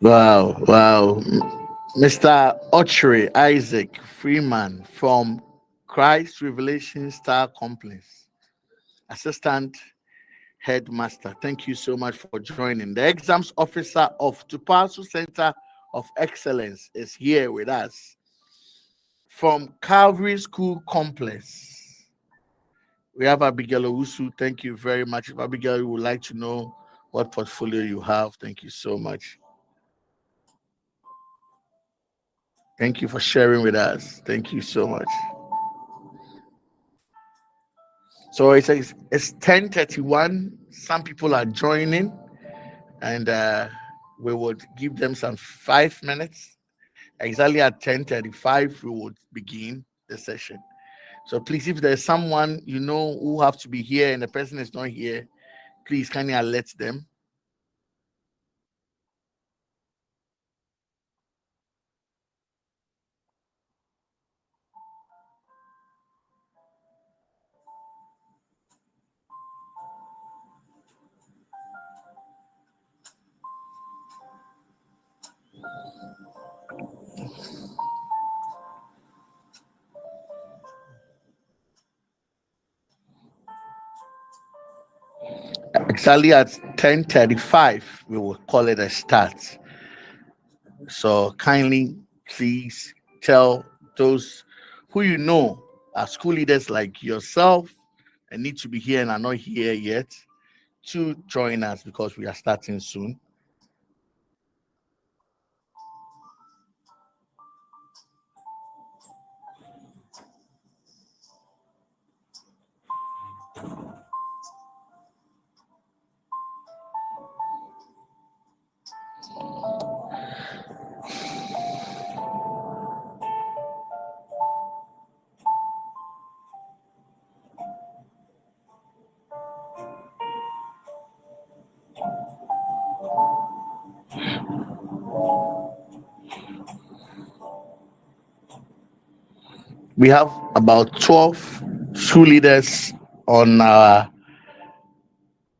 Wow, wow. Mr. Ochre Isaac Freeman from Christ Revelation Star Complex, Assistant Headmaster. Thank you so much for joining. The exams officer of Tupasu Center of Excellence is here with us from Calvary School Complex. We have Abigail Owusu. Thank you very much. If Abigail, you would like to know what portfolio you have, thank you so much. Thank you for sharing with us. Thank you so much. So it's 10:31. Some people are joining, and we would give them some 5 minutes. Exactly at 10:35, we would begin the session. So please, if there's someone you know who have to be here and the person is not here, please kindly alert them. Exactly at 10:35, we will call it a start. So kindly, please tell those who you know are school leaders like yourself and need to be here and are not here yet to join us because we are starting soon. We have about 12 school leaders on our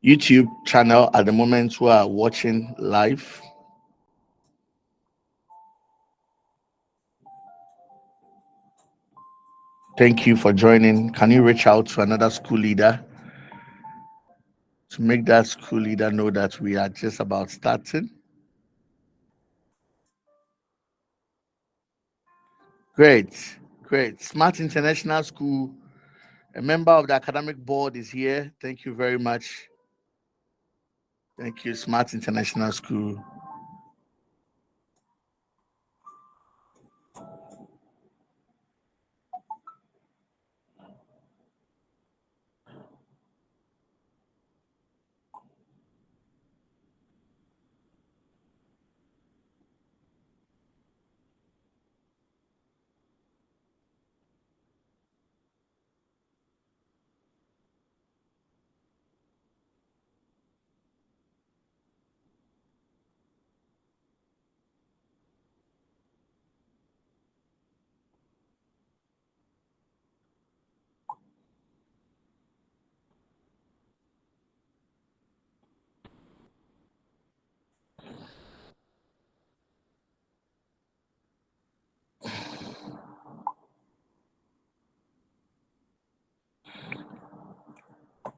YouTube channel at the moment who are watching live. Thank you for joining. Can you reach out to another school leader to make that school leader know that we are just about starting? Great, great. Smart International School, a member of the academic board, is here. Thank you very much. Thank you, Smart International School.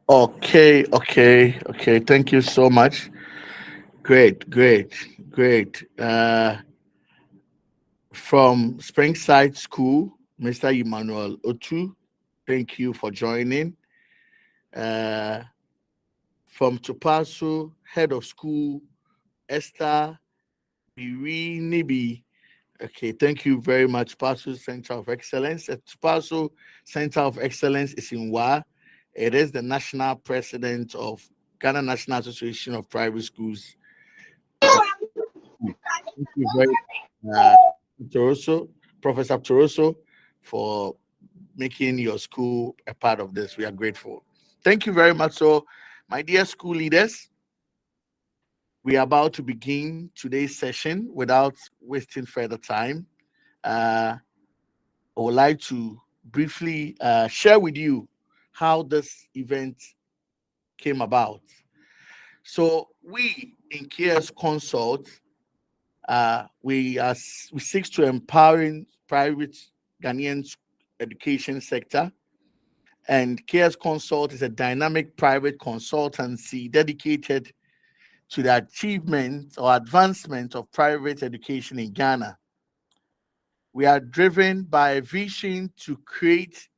Okay, okay, okay. Thank you so much. Great, great, great. From Springside School, Mr. Emmanuel Otu, thank you for joining. Uh, from Tupaso, Head of School, Esther Birinibi. Okay, thank you very much, Tupaso Center of Excellence. Tupaso Center of Excellence is in Wa. It is the national president of Ghana National Association of Private Schools. Thank you very much, Toroso, Professor Toroso, for making your school a part of this. We are grateful. Thank you very much. So, my dear school leaders, we are about to begin today's session without wasting further time. I would like to briefly share with you how this event came about. So, we in KS Consult, we seek to empowering private Ghanaian education sector. And KS Consult is a dynamic private consultancy dedicated to the achievement or advancement of private education in Ghana. We are driven by a vision to create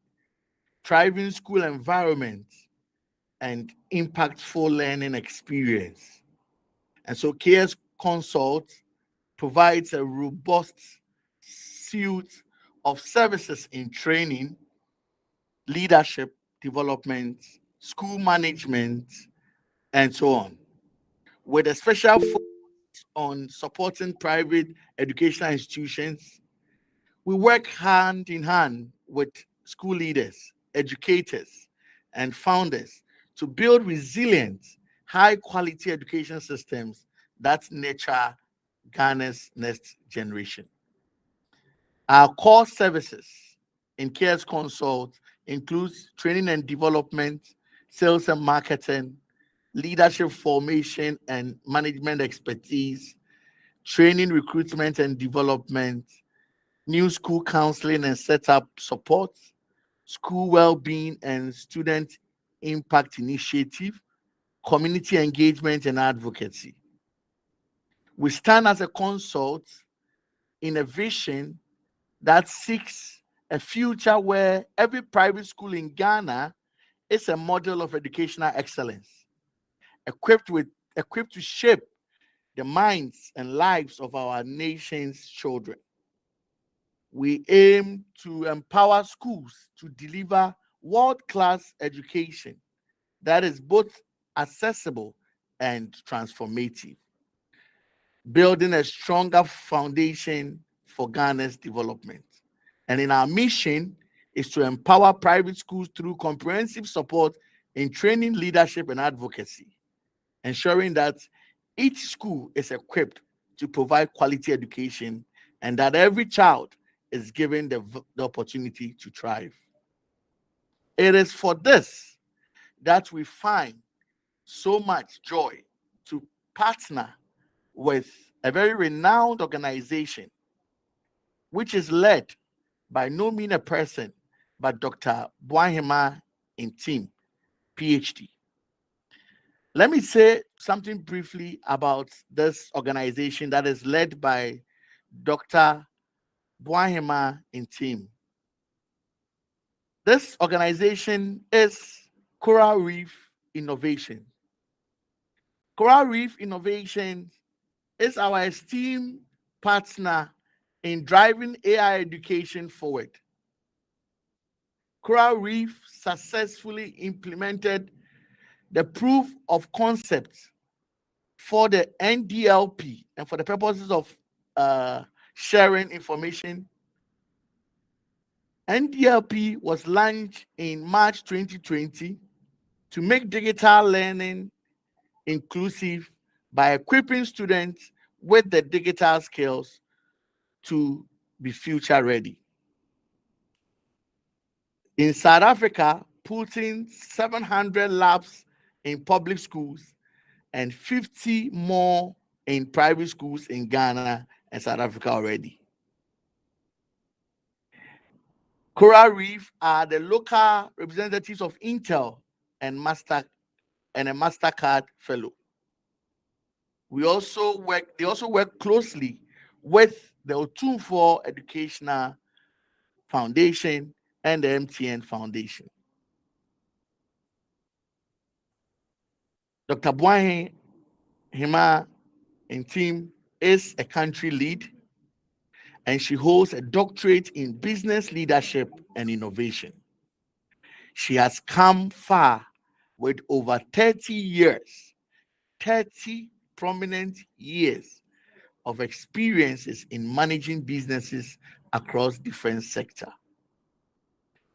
thriving school environments and impactful learning experience. And so KS Consult provides a robust suite of services in training, leadership development, school management, and so on, with a special focus on supporting private educational institutions. We work hand in hand with school leaders, educators, and founders to build resilient, high quality education systems that nurture Ghana's next generation. Our core services in Cares Consult includes training and development, sales and marketing, leadership formation and management expertise, training, recruitment and development, new school counseling and setup support, school well-being and student impact initiative, community engagement, and advocacy. We stand as a consult in a vision that seeks a future where every private school in Ghana is a model of educational excellence, equipped to shape the minds and lives of our nation's children. We aim to empower schools to deliver world-class education that is both accessible and transformative, building a stronger foundation for Ghana's development. And in our mission is to empower private schools through comprehensive support in training, leadership, and advocacy, ensuring that each school is equipped to provide quality education and that every child is given the opportunity to thrive. It is for this that we find so much joy to partner with a very renowned organization, which is led by no mean a person, but Dr. Boahema in team, PhD. Let me say something briefly about this organization that is led by Dr. Boahema in team. This organization is Coral Reef Innovation. Coral Reef Innovation is our esteemed partner in driving AI education forward. Coral Reef successfully implemented the proof of concept for the NDLP and for the purposes of sharing information. NDLP was launched in March 2020 to make digital learning inclusive by equipping students with the digital skills to be future ready. In South Africa, putting 700 labs in public schools and 50 more in private schools in Ghana and South Africa already. Coral Reef are the local representatives of Intel and a MasterCard fellow. They also work closely with the Otumfuo Educational Foundation and the MTN Foundation. Dr. Boahema and team is a country lead, and she holds a doctorate in business leadership and innovation. She has come far with over 30 prominent years of experiences in managing businesses across different sectors.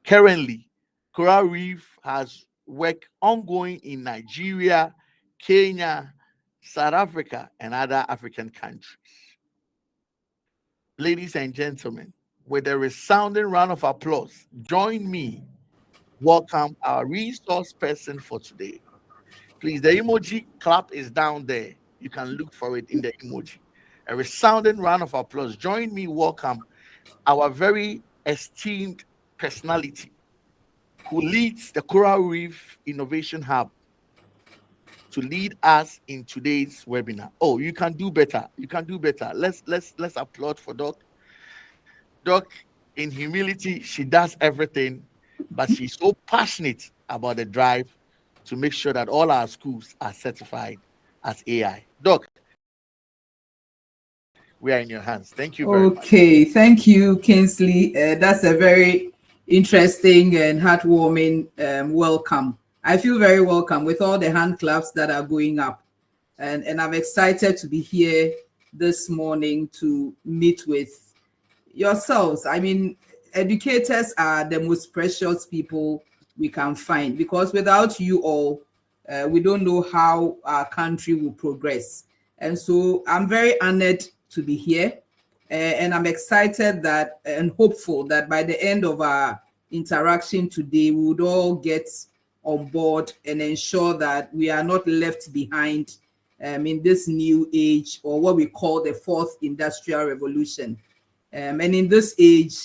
Currently, Coral Reef has work ongoing in Nigeria, Kenya, South Africa, and other African countries. Ladies and gentlemen, with a resounding round of applause, join me welcome our resource person for today. Please, the emoji clap is down there. You can look for it in the emoji. A resounding round of applause. Join me welcome our very esteemed personality who leads the Coral Reef Innovation Hub to lead us in today's webinar. Oh, you can do better. You can do better. Let's applaud for Doc. Doc, in humility, she does everything, but she's so passionate about the drive to make sure that all our schools are certified as AI. Doc, we are in your hands. Thank you very much. Okay, thank you, Kingsley. That's a very interesting and heartwarming welcome. I feel very welcome with all the hand claps that are going up. And I'm excited to be here this morning to meet with yourselves. I mean, educators are the most precious people we can find, because without you all, we don't know how our country will progress. And so I'm very honored to be here. And I'm excited that and hopeful that by the end of our interaction today, we would all get on board and ensure that we are not left behind in this new age, or what we call the fourth industrial revolution. And in this age,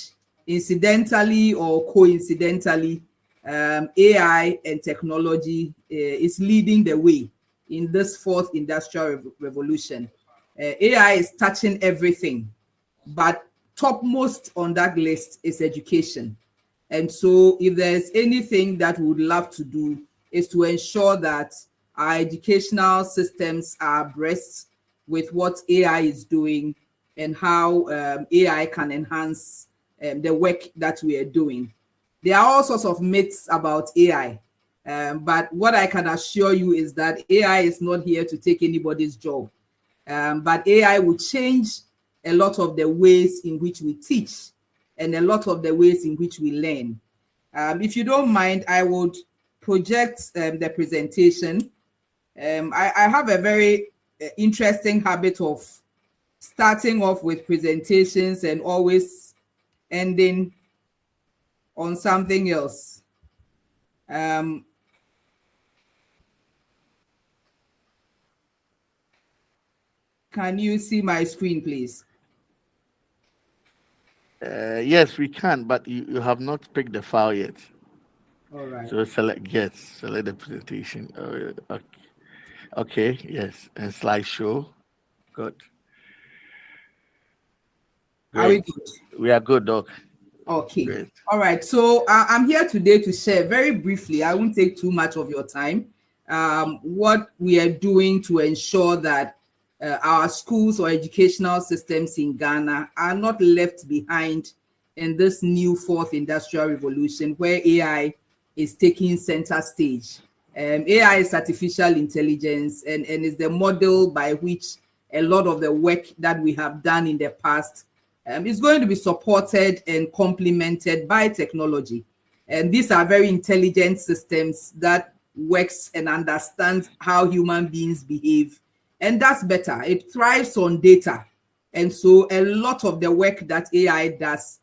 incidentally or coincidentally, AI and technology is leading the way in this fourth industrial revolution. AI is touching everything, but topmost on that list is education. And so if there's anything that we would love to do is to ensure that our educational systems are abreast with what AI is doing and how AI can enhance the work that we are doing. There are all sorts of myths about AI, but what I can assure you is that AI is not here to take anybody's job, but AI will change a lot of the ways in which we teach and a lot of the ways in which we learn. If you don't mind, I would project the presentation. I have a very interesting habit of starting off with presentations and always ending on something else. Can you see my screen, please? Yes, we can, but you have not picked the file yet. All right. So select the presentation. Okay, yes, and slideshow. Good. Are we good? We are good, Doc. Okay. Great. All right. So I'm here today to share very briefly, I won't take too much of your time, what we are doing to ensure that our schools or educational systems in Ghana are not left behind in this new fourth industrial revolution where AI is taking center stage. AI is artificial intelligence and is the model by which a lot of the work that we have done in the past is going to be supported and complemented by technology. And these are very intelligent systems that works and understands how human beings behave. And that's better. It thrives on data. And so a lot of the work that AI does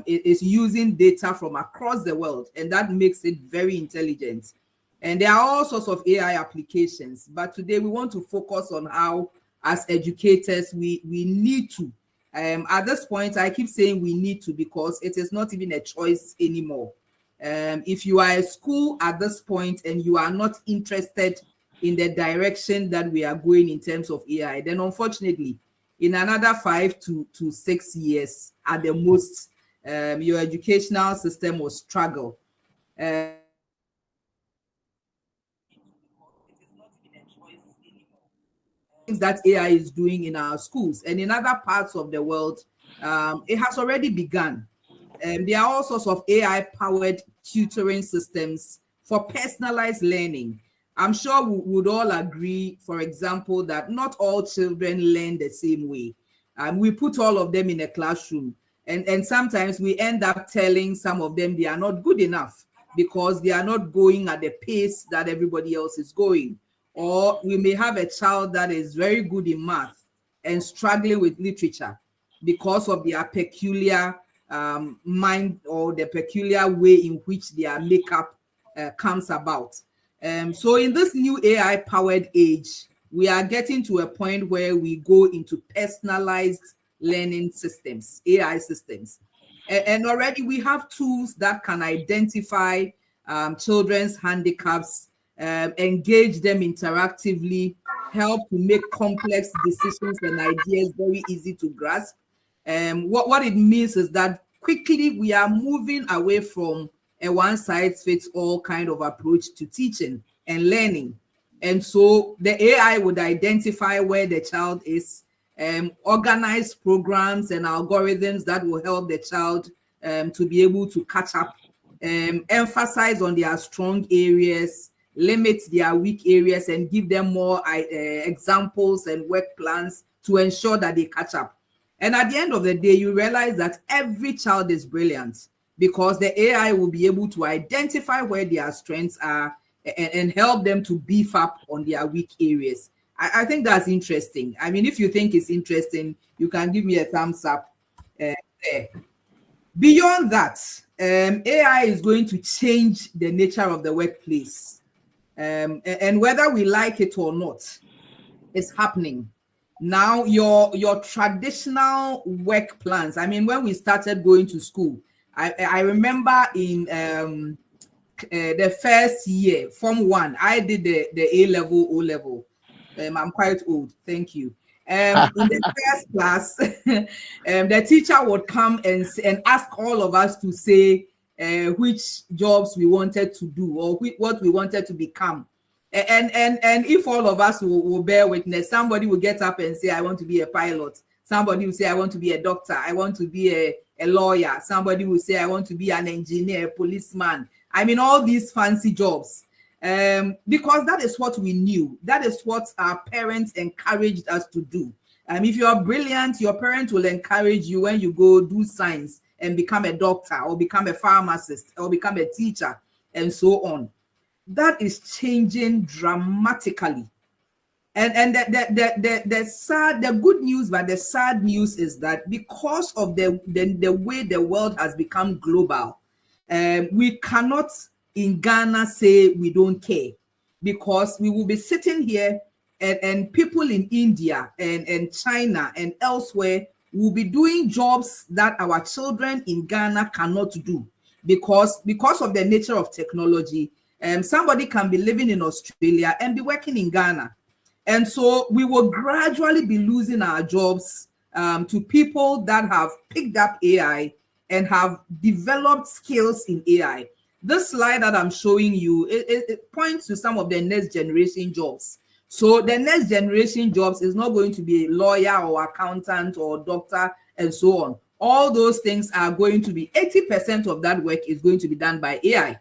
is using data from across the world, and that makes it very intelligent. And there are all sorts of AI applications, but today we want to focus on how, as educators, we need to. At this point, I keep saying we need to because it is not even a choice anymore. If you are a school at this point and you are not interested in the direction that we are going in terms of AI, then unfortunately, in another 5 to 6 years at the most, your educational system will struggle. Things that AI is doing in our schools and in other parts of the world, it has already begun. There are all sorts of AI-powered tutoring systems for personalized learning. I'm sure we would all agree, for example, that not all children learn the same way. We put all of them in a classroom, and sometimes we end up telling some of them they are not good enough because they are not going at the pace that everybody else is going. Or we may have a child that is very good in math and struggling with literature because of their peculiar mind or the peculiar way in which their makeup comes about. So in this new AI-powered age, we are getting to a point where we go into personalized learning systems, AI systems. And already we have tools that can identify children's handicaps, engage them interactively, help to make complex decisions and ideas very easy to grasp. What it means is that quickly we are moving away from a one-size-fits-all kind of approach to teaching and learning. And so the AI would identify where the child is, organize programs and algorithms that will help the child to be able to catch up, emphasize on their strong areas, limit their weak areas, and give them more examples and work plans to ensure that they catch up. And at the end of the day, you realize that every child is brilliant because the AI will be able to identify where their strengths are and help them to beef up on their weak areas. I think that's interesting. I mean, if you think it's interesting, you can give me a thumbs up there. Beyond that, AI is going to change the nature of the workplace. And whether we like it or not, it's happening. Now, your traditional work plans. I mean, when we started going to school, I remember in the first year, Form 1, I did the A level, O level. I'm quite old, thank you. In the first class, the teacher would come and ask all of us to say which jobs we wanted to do or what we wanted to become. And if all of us will bear witness, somebody will get up and say, I want to be a pilot. Somebody will say, I want to be a doctor. I want to be a lawyer. Somebody will say, I want to be an engineer, a policeman. I mean, all these fancy jobs. Because that is what we knew. That is what our parents encouraged us to do. If you are brilliant, your parents will encourage you when you go do science and become a doctor or become a pharmacist or become a teacher and so on. That is changing dramatically. And the good news, but the sad news is that because of the way the world has become global, we cannot in Ghana say we don't care, because we will be sitting here and people in India and China and elsewhere will be doing jobs that our children in Ghana cannot do because of the nature of technology. Somebody can be living in Australia and be working in Ghana. And so we will gradually be losing our jobs to people that have picked up AI and have developed skills in AI. This slide that I'm showing you, it points to some of the next generation jobs. So the next generation jobs is not going to be a lawyer or accountant or doctor and so on. All those things are going to be 80% of that work is going to be done by AI.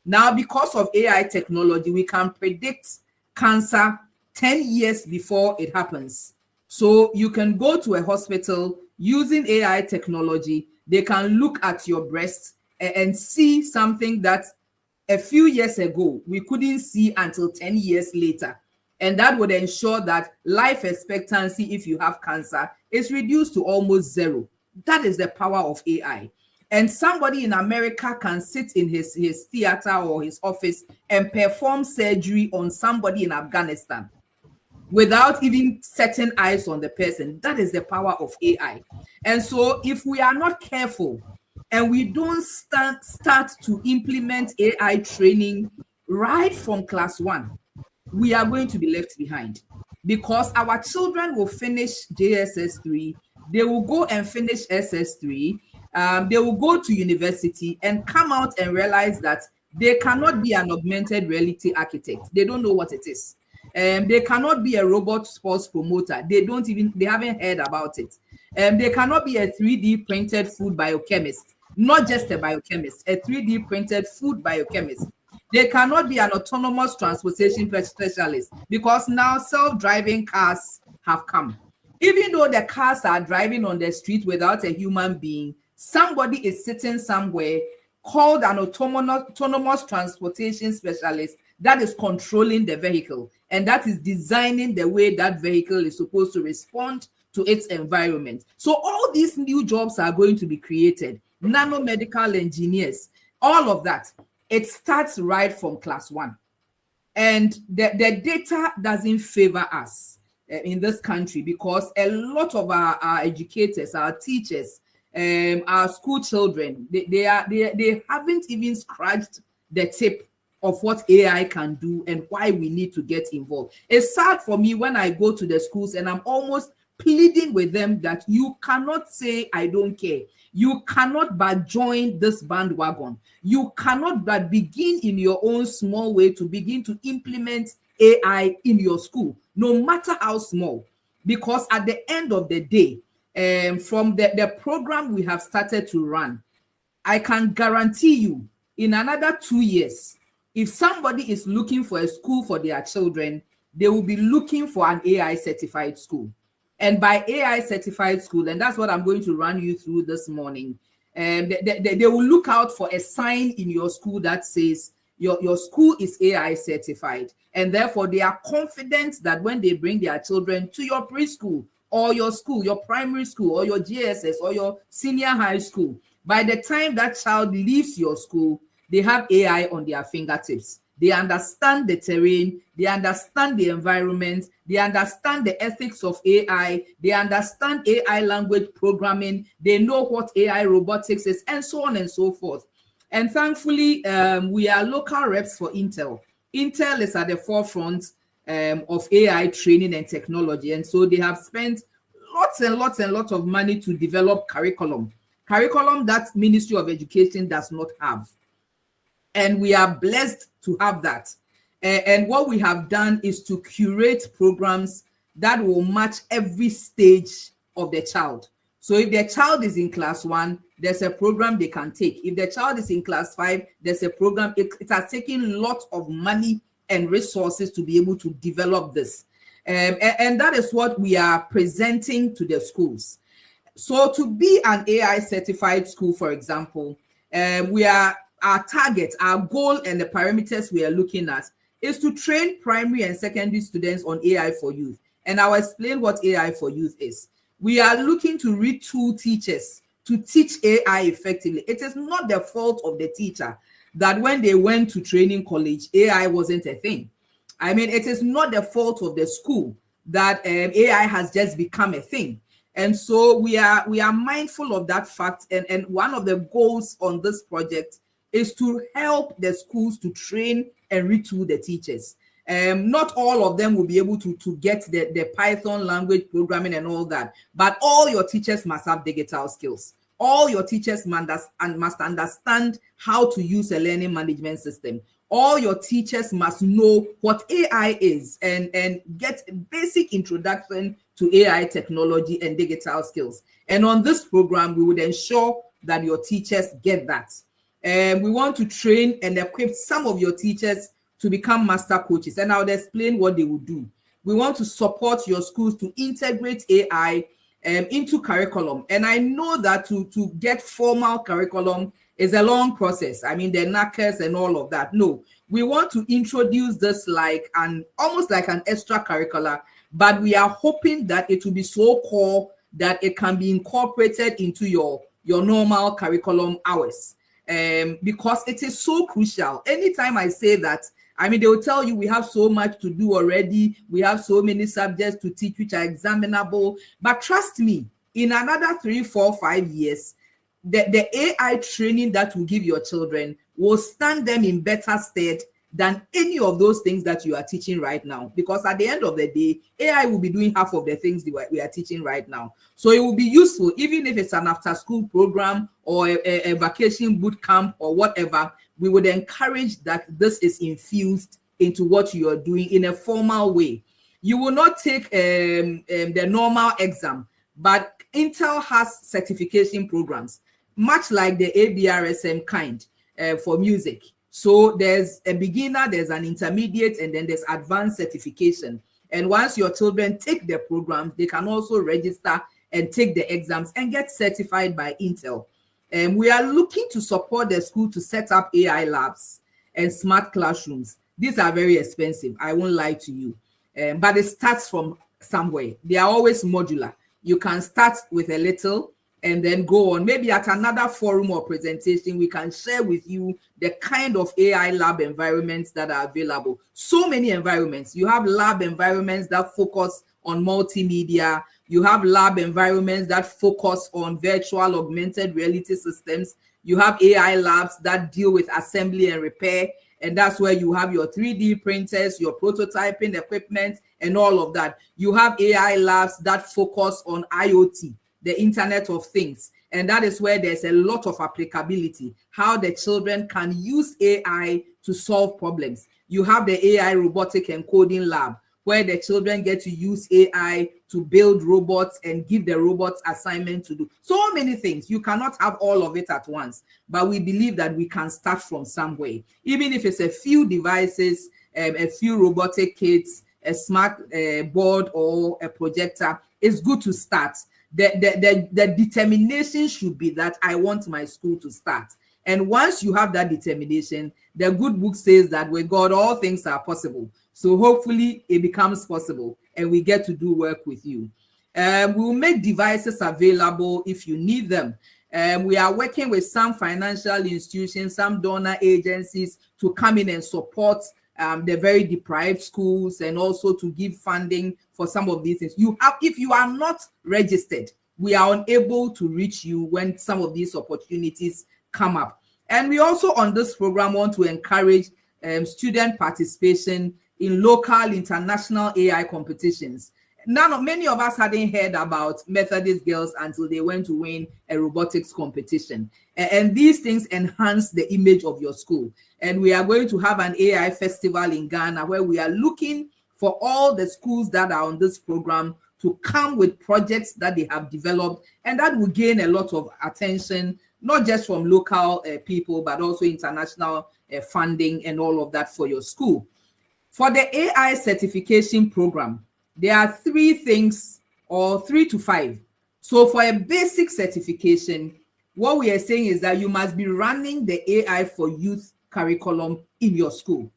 Now, because of AI technology, we can predict cancer 10 years before it happens. So you can go to a hospital using AI technology. They can look at your breast and see something that a few years ago we couldn't see until 10 years later. And that would ensure that life expectancy, if you have cancer, is reduced to almost zero. That is the power of AI. And somebody in America can sit in his theater or his office and perform surgery on somebody in Afghanistan without even setting eyes on the person. That is the power of AI. And so if we are not careful and we don't start to implement AI training right from class 1, we are going to be left behind, because our children will finish JSS 3, they will go and finish SS 3, they will go to university and come out and realize that they cannot be an augmented reality architect. They don't know what it is. They cannot be a robot sports promoter. They haven't heard about it. They cannot be a 3D printed food biochemist, not just a biochemist, a 3D printed food biochemist. They cannot be an autonomous transportation specialist, because now self-driving cars have come. Even though the cars are driving on the street without a human being, somebody is sitting somewhere called an autonomous transportation specialist that is controlling the vehicle, and that is designing the way that vehicle is supposed to respond to its environment. So all these new jobs are going to be created. Nanomedical engineers, all of that. It starts right from class 1. And the data doesn't favor us in this country, because a lot of our educators, our teachers, our school children, they haven't even scratched the tip of what AI can do and why we need to get involved. It's sad for me when I go to the schools and I'm almost pleading with them that you cannot say, I don't care. You cannot but join this bandwagon. You cannot but begin in your own small way to begin to implement AI in your school, no matter how small. Because at the end of the day, from the program we have started to run, I can guarantee you in another 2 years, if somebody is looking for a school for their children, they will be looking for an AI certified school. And by AI certified school, and that's what I'm going to run you through this morning, they will look out for a sign in your school that says your school is AI certified. And therefore, they are confident that when they bring their children to your preschool or your school, your primary school or your GSS or your senior high school, by the time that child leaves your school, they have AI on their fingertips. They understand the terrain, they understand the environment, they understand the ethics of AI, they understand AI language programming, they know what AI robotics is, and so on and so forth. And thankfully, we are local reps for Intel. Intel is at the forefront of AI training and technology. And so they have spent lots and lots and lots of money to develop curriculum that Ministry of Education does not have. And we are blessed to have that. And what we have done is to curate programs that will match every stage of the child. So if the child is in class 1, there's a program they can take. If the child is in class 5, there's a program. It has taken lots of money and resources to be able to develop this. And that is what we are presenting to the schools. So to be an AI certified school, for example, our target, our goal, and the parameters we are looking at is to train primary and secondary students on AI for youth. And I'll explain what AI for youth is. We are looking to retool teachers to teach AI effectively. It is not the fault of the teacher that when they went to training college, AI wasn't a thing. I mean, it is not the fault of the school that AI has just become a thing. And so we are mindful of that fact. And one of the goals on this project is to help the schools to train and retool the teachers. Not all of them will be able to get the Python language programming and all that, but all your teachers must have digital skills. All your teachers must understand how to use a learning management system. All your teachers must know what AI is and get basic introduction to AI technology and digital skills. And on this program, we would ensure that your teachers get that. We want to train and equip some of your teachers to become master coaches, and I'll explain what they will do. We want to support your schools to integrate AI into curriculum. And I know that to get formal curriculum is a long process. I mean, the knackers and all of that. No, we want to introduce this like almost like an extracurricular, but we are hoping that it will be so core that it can be incorporated into your normal curriculum hours. Because it is so crucial. Anytime I say that, I mean, they will tell you we have so much to do already. We have so many subjects to teach which are examinable. But trust me, in another 3, 4, 5 years, the AI training that will give your children will stand them in better stead than any of those things that you are teaching right now. Because at the end of the day, AI will be doing half of the things we are teaching right now. So it will be useful, even if it's an after-school program or a vacation boot camp or whatever. We would encourage that this is infused into what you are doing in a formal way. You will not take the normal exam, but Intel has certification programs, much like the ABRSM kind for music. So there's a beginner, there's an intermediate, and then there's advanced certification. And once your children take the programs, they can also register and take the exams and get certified by Intel. We are looking to support the school to set up AI labs and smart classrooms. These are very expensive, I won't lie to you, but it starts from somewhere. They are always modular. You can start with a little and then go on. Maybe at another forum or presentation, we can share with you the kind of AI lab environments that are available. So many environments. You have lab environments that focus on multimedia. You have lab environments that focus on virtual augmented reality systems. You have AI labs that deal with assembly and repair. And that's where you have your 3D printers, your prototyping equipment, and all of that. You have AI labs that focus on IoT, the Internet of Things. And that is where there's a lot of applicability, how the children can use AI to solve problems. You have the AI robotic and coding lab, where the children get to use AI to build robots and give the robots assignment to do. So many things. You cannot have all of it at once, but we believe that we can start from somewhere. Even if it's a few devices, a few robotic kits, a smart board or a projector, it's good to start. The determination should be that I want my school to start. And once you have that determination, the good book says that with God, all things are possible. So hopefully it becomes possible and we get to do work with you. We will make devices available if you need them. We are working with some financial institutions, some donor agencies to come in and support the very deprived schools and also to give funding for some of these things. If you are not registered, we are unable to reach you when some of these opportunities come up. And we also on this program want to encourage student participation in local international AI competitions. Many of us hadn't heard about Methodist girls until they went to win a robotics competition. And these things enhance the image of your school. And we are going to have an AI festival in Ghana where we are looking for all the schools that are on this program to come with projects that they have developed, and that will gain a lot of attention, not just from local people, but also international funding and all of that for your school. For the AI certification program, there are 3 things, or 3 to 5. So for a basic certification, what we are saying is that you must be running the AI for youth curriculum in your school.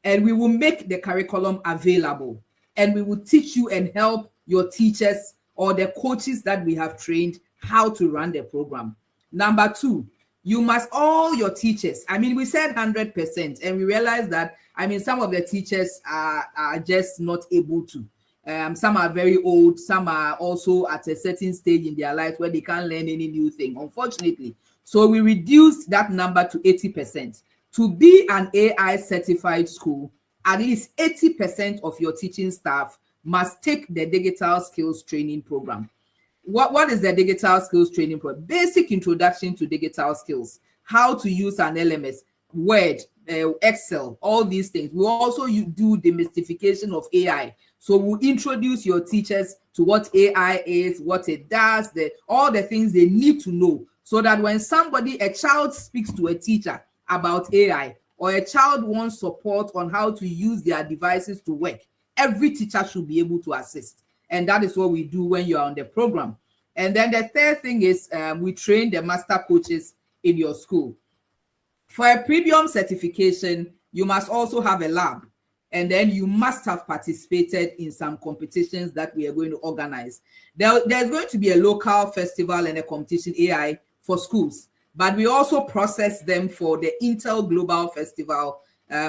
And we will make the curriculum available. And we will teach you and help your teachers or the coaches that we have trained how to run the program. Number 2, you must, all your teachers, I mean, we said 100%, and we realized that, I mean, some of the teachers are just not able to. Some are very old, some are also at a certain stage in their life where they can't learn any new thing, unfortunately. So we reduced that number to 80%. To be an AI certified school, at least 80% of your teaching staff must take the digital skills training program. What is the digital skills training program? Basic introduction to digital skills, how to use an LMS, Word, Excel, all these things. We also do demystification of AI. So we'll introduce your teachers to what AI is, what it does, all the things they need to know, so that when a child speaks to a teacher about AI, or a child wants support on how to use their devices to work, every teacher should be able to assist. And that is what we do when you're on the program. And then the third thing is we train the master coaches in your school. For a premium certification, you must also have a lab. And then you must have participated in some competitions that we are going to organize. There's going to be a local festival and a competition AI for schools, but we also process them for the Intel Global Festival.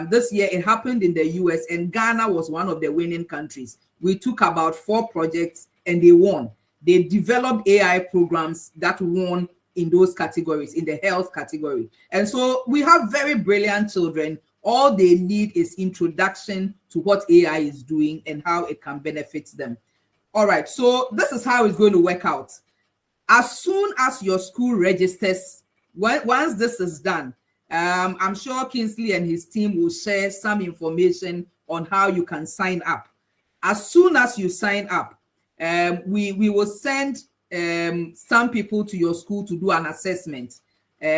This year it happened in the US, and Ghana was one of the winning countries. We took about 4 projects and they won. They developed AI programs that won in those categories, in the health category. And so we have very brilliant children. All they need is introduction to what AI is doing and how it can benefit them. All right, so this is how it's going to work out. As soon as your school registers, once this is done, I'm sure Kingsley and his team will share some information on how you can sign up. As soon as you sign up, we will send some people to your school to do an assessment.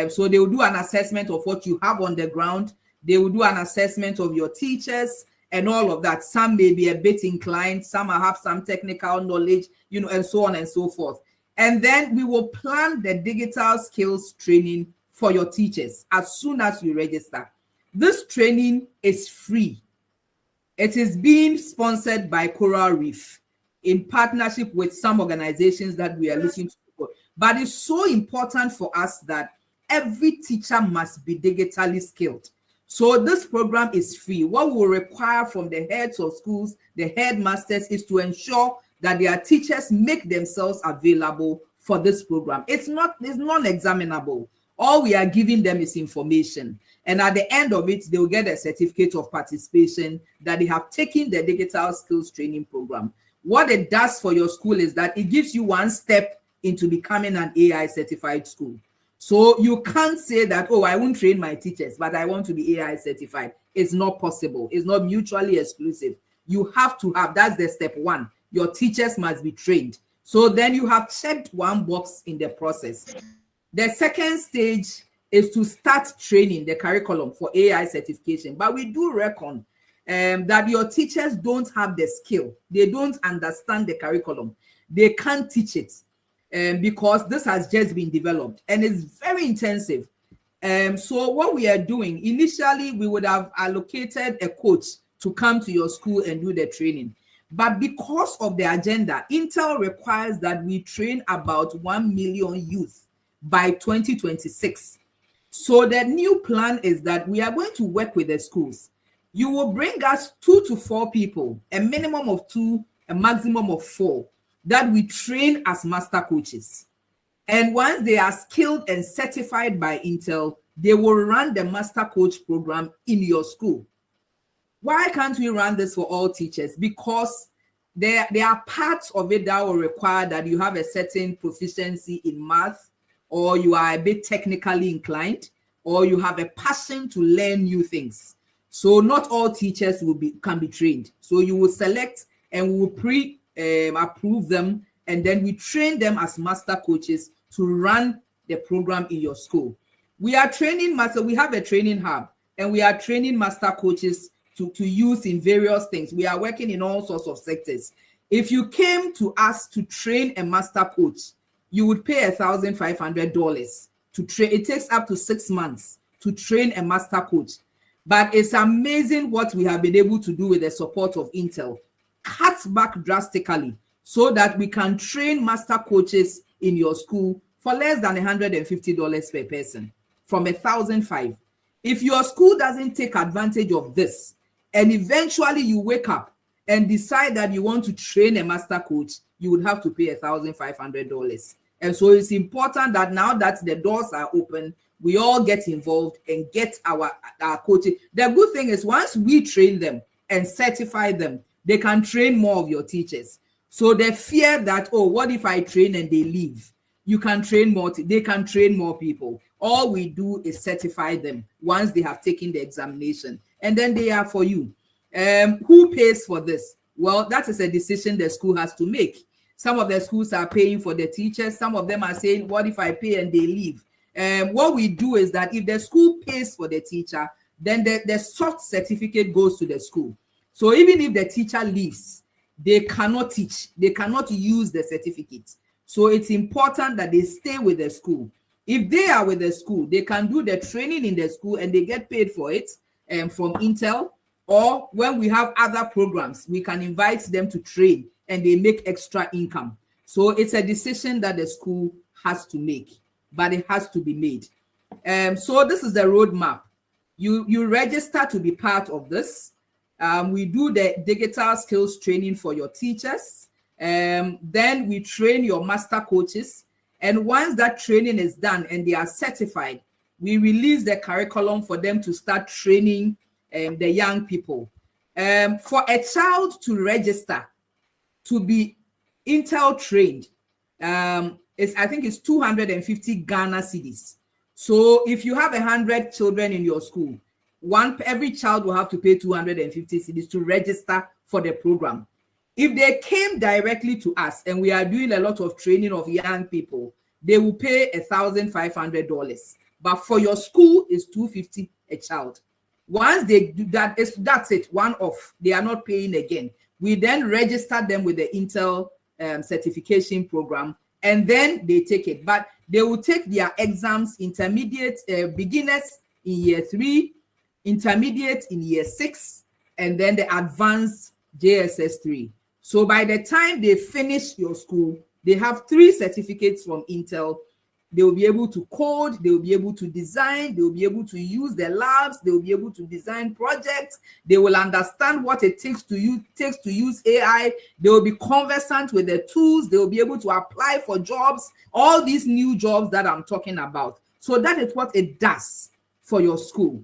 So they will do an assessment of what you have on the ground. They will do an assessment of your teachers and all of that. Some may be a bit inclined, some have some technical knowledge, and so on and so forth. And then we will plan the digital skills training for your teachers as soon as you register. This training is free. It is being sponsored by Coral Reef in partnership with some organizations that we are looking to support. But it's so important for us that every teacher must be digitally skilled. So this program is free. What we will require from the heads of schools, the headmasters, is to ensure that their teachers make themselves available for this program. It's non-examinable. All we are giving them is information. And at the end of it, they will get a certificate of participation that they have taken the digital skills training program. What it does for your school is that it gives you one step into becoming an AI certified school. So you can't say that, oh, I won't train my teachers, but I want to be AI certified. It's not possible. It's not mutually exclusive. You have to have, that's the step 1. Your teachers must be trained. So then you have checked one box in the process. The second stage is to start training the curriculum for AI certification. But we do reckon that your teachers don't have the skill. They don't understand the curriculum. They can't teach it. Because this has just been developed and it's very intensive. So what we are doing, initially we would have allocated a coach to come to your school and do the training. But because of the agenda, Intel requires that we train about 1 million youth by 2026. So the new plan is that we are going to work with the schools. You will bring us 2 to 4 people, a minimum of 2, a maximum of 4, that we train as master coaches. And once they are skilled and certified by Intel, they will run the master coach program in your school. Why can't we run this for all teachers? Because there are parts of it that will require that you have a certain proficiency in math, or you are a bit technically inclined, or you have a passion to learn new things. So not all teachers can be trained. So you will select and we will approve them, and then we train them as master coaches to run the program in your school. We are training we have a training hub, and we are training master coaches to use in various things. We are working in all sorts of sectors. If you came to us to train a master coach, you would pay $1,500 to train. It takes up to 6 months to train a master coach. But it's amazing what we have been able to do with the support of Intel. Cut back drastically so that we can train master coaches in your school for less than $150 per person, from $1,500. If your school doesn't take advantage of this, and eventually you wake up and decide that you want to train a master coach, you would have to pay $1,500. And so it's important that now that the doors are open, we all get involved and get our coaching. The good thing is, once we train them and certify them, they can train more of your teachers. So the fear that, oh, what if I train and they leave? You can train more. They can train more people. All we do is certify them once they have taken the examination, and then they are for you. Who pays for this? Well, that is a decision the school has to make. Some of the schools are paying for the teachers. Some of them are saying, what if I pay and they leave? What we do is that if the school pays for the teacher, then the soft certificate goes to the school. So even if the teacher leaves, they cannot teach. They cannot use the certificate. So it's important that they stay with the school. If they are with the school, they can do the training in the school and they get paid for it from Intel. Or when we have other programs, we can invite them to train and they make extra income. So it's a decision that the school has to make, but it has to be made. So this is the roadmap. You register to be part of this. We do the digital skills training for your teachers. Then we train your master coaches. And once that training is done and they are certified, we release the curriculum for them to start training the young people. For a child to register to be Intel trained, I think it's 250 Ghana cedis. So if you have 100 children in your school, every child will have to pay 250 cedis to register for the program. If they came directly to us and we are doing a lot of training of young people, they will pay $1,500. But for your school, it's $250 a child. Once they do that, that's it, one off. They are not paying again. We then register them with the Intel certification program, and then they take it. But they will take their exams, intermediate, beginners in year 3, intermediate in year 6, and then the advanced JSS 3. So by the time they finish your school, they have 3 certificates from Intel. They will be able to code, they will be able to design, they will be able to use the labs, they will be able to design projects, they will understand what it takes to use AI, they will be conversant with the tools, they will be able to apply for jobs, all these new jobs that I'm talking about. So that is what it does for your school.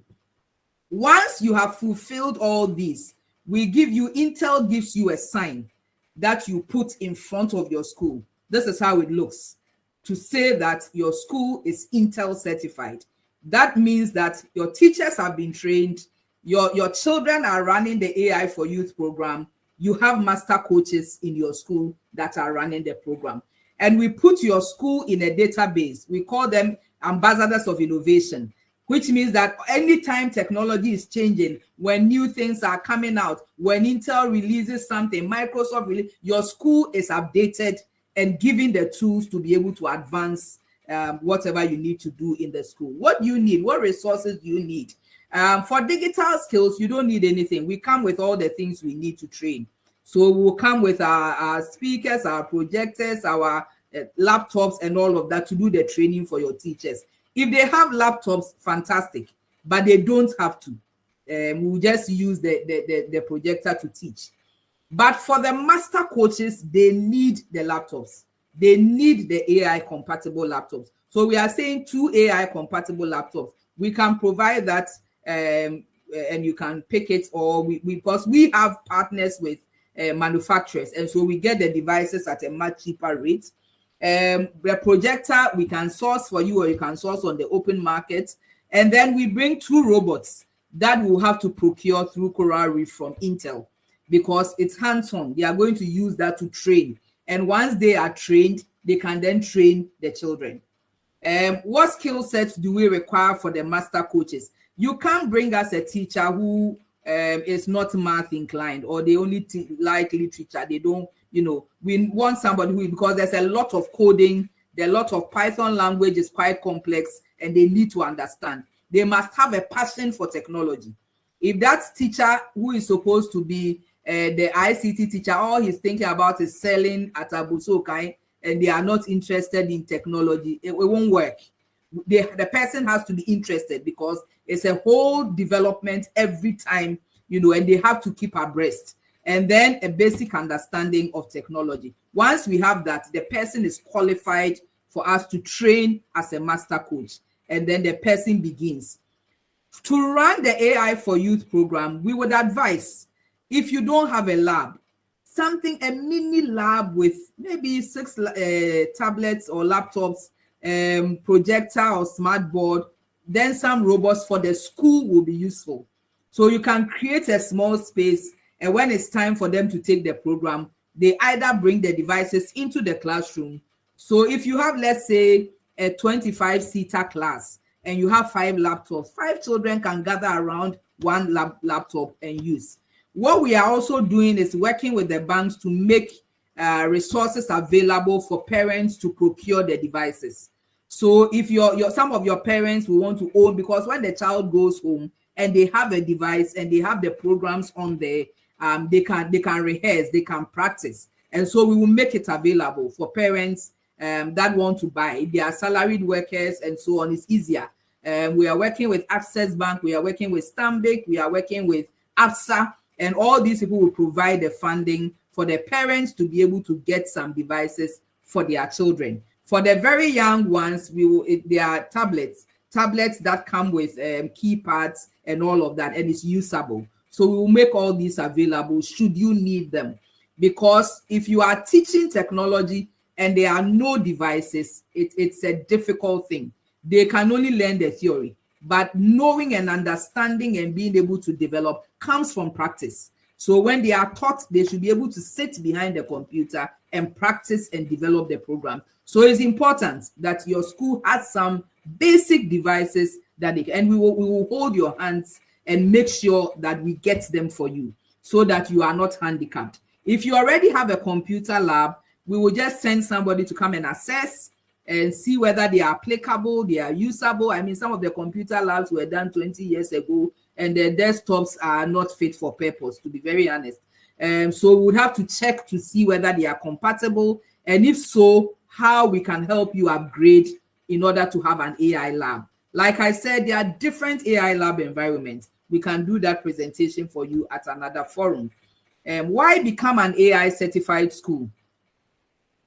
Once you have fulfilled all these, Intel gives you a sign that you put in front of your school. This is how it looks, to say that your school is Intel certified. That means that your teachers have been trained, your children are running the AI for Youth program, you have master coaches in your school that are running the program. And we put your school in a database. We call them ambassadors of innovation, which means that anytime technology is changing, when new things are coming out, when Intel releases something, Microsoft releases, your school is updated and given the tools to be able to advance whatever you need to do in the school. What do you need? What resources do you need? For digital skills, you don't need anything. We come with all the things we need to train. So we'll come with our speakers, our projectors, our laptops, and all of that to do the training for your teachers. If they have laptops, fantastic, but they don't have to. We'll just use the projector to teach. But for the master coaches, they need the laptops. They need the AI compatible laptops. So we are saying 2 AI compatible laptops. we can provide that, and you can pick it, or because we have partners with manufacturers, and so we get the devices at a much cheaper rate. The projector we can source for you, or you can source on the open market, and then we bring 2 robots that we'll have to procure through Coral Reef from Intel, because it's hands-on. They are going to use that to train, and once they are trained, they can then train the children. What skill sets do we require for the master coaches? You can't bring us a teacher who is not math inclined, or they only like literature. They don't, we want somebody who, because there's a lot of coding, a lot of Python language is quite complex, and they need to understand. They must have a passion for technology. If that teacher who is supposed to be the ICT teacher, all he's thinking about is selling at Abusokai, and they are not interested in technology, it won't work. The person has to be interested, because it's a whole development every time, and they have to keep abreast. And then a basic understanding of technology. Once we have that, the person is qualified for us to train as a master coach, and then the person begins. To run the AI for Youth program, we would advise, if you don't have a lab, a mini lab with maybe 6 tablets or laptops, projector or smart board, then some robots for the school will be useful. So you can create a small space, and when it's time for them to take the program, they either bring the devices into the classroom. So if you have, let's say, a 25-seater class, and you have 5 laptops, 5 children can gather around 1 laptop and use. What we are also doing is working with the banks to make resources available for parents to procure the devices. So if some of your parents will want to own, because when the child goes home and they have a device and they have the programs on there, they can rehearse, they can practice. And so we will make it available for parents that want to buy. If they are salaried workers and so on, it's easier. We are working with Access Bank, we are working with Stanbic, we are working with ABSA, and all these people will provide the funding for the parents to be able to get some devices for their children. For the very young ones, there are tablets that come with keypads and all of that, and it's usable. So we will make all these available should you need them. Because if you are teaching technology and there are no devices, it's a difficult thing. They can only learn the theory, but knowing and understanding and being able to develop comes from practice. So when they are taught, they should be able to sit behind the computer and practice and develop the program. So it's important that your school has some basic devices that and we will hold your hands and make sure that we get them for you so that you are not handicapped. If you already have a computer lab, we will just send somebody to come and assess and see whether they are applicable, they are usable. I mean, some of the computer labs were done 20 years ago, and their desktops are not fit for purpose, to be very honest. So we would have to check to see whether they are compatible, and if so, how we can help you upgrade in order to have an AI lab. Like I said, there are different AI lab environments. We can do that presentation for you at another forum. Why become an AI certified school?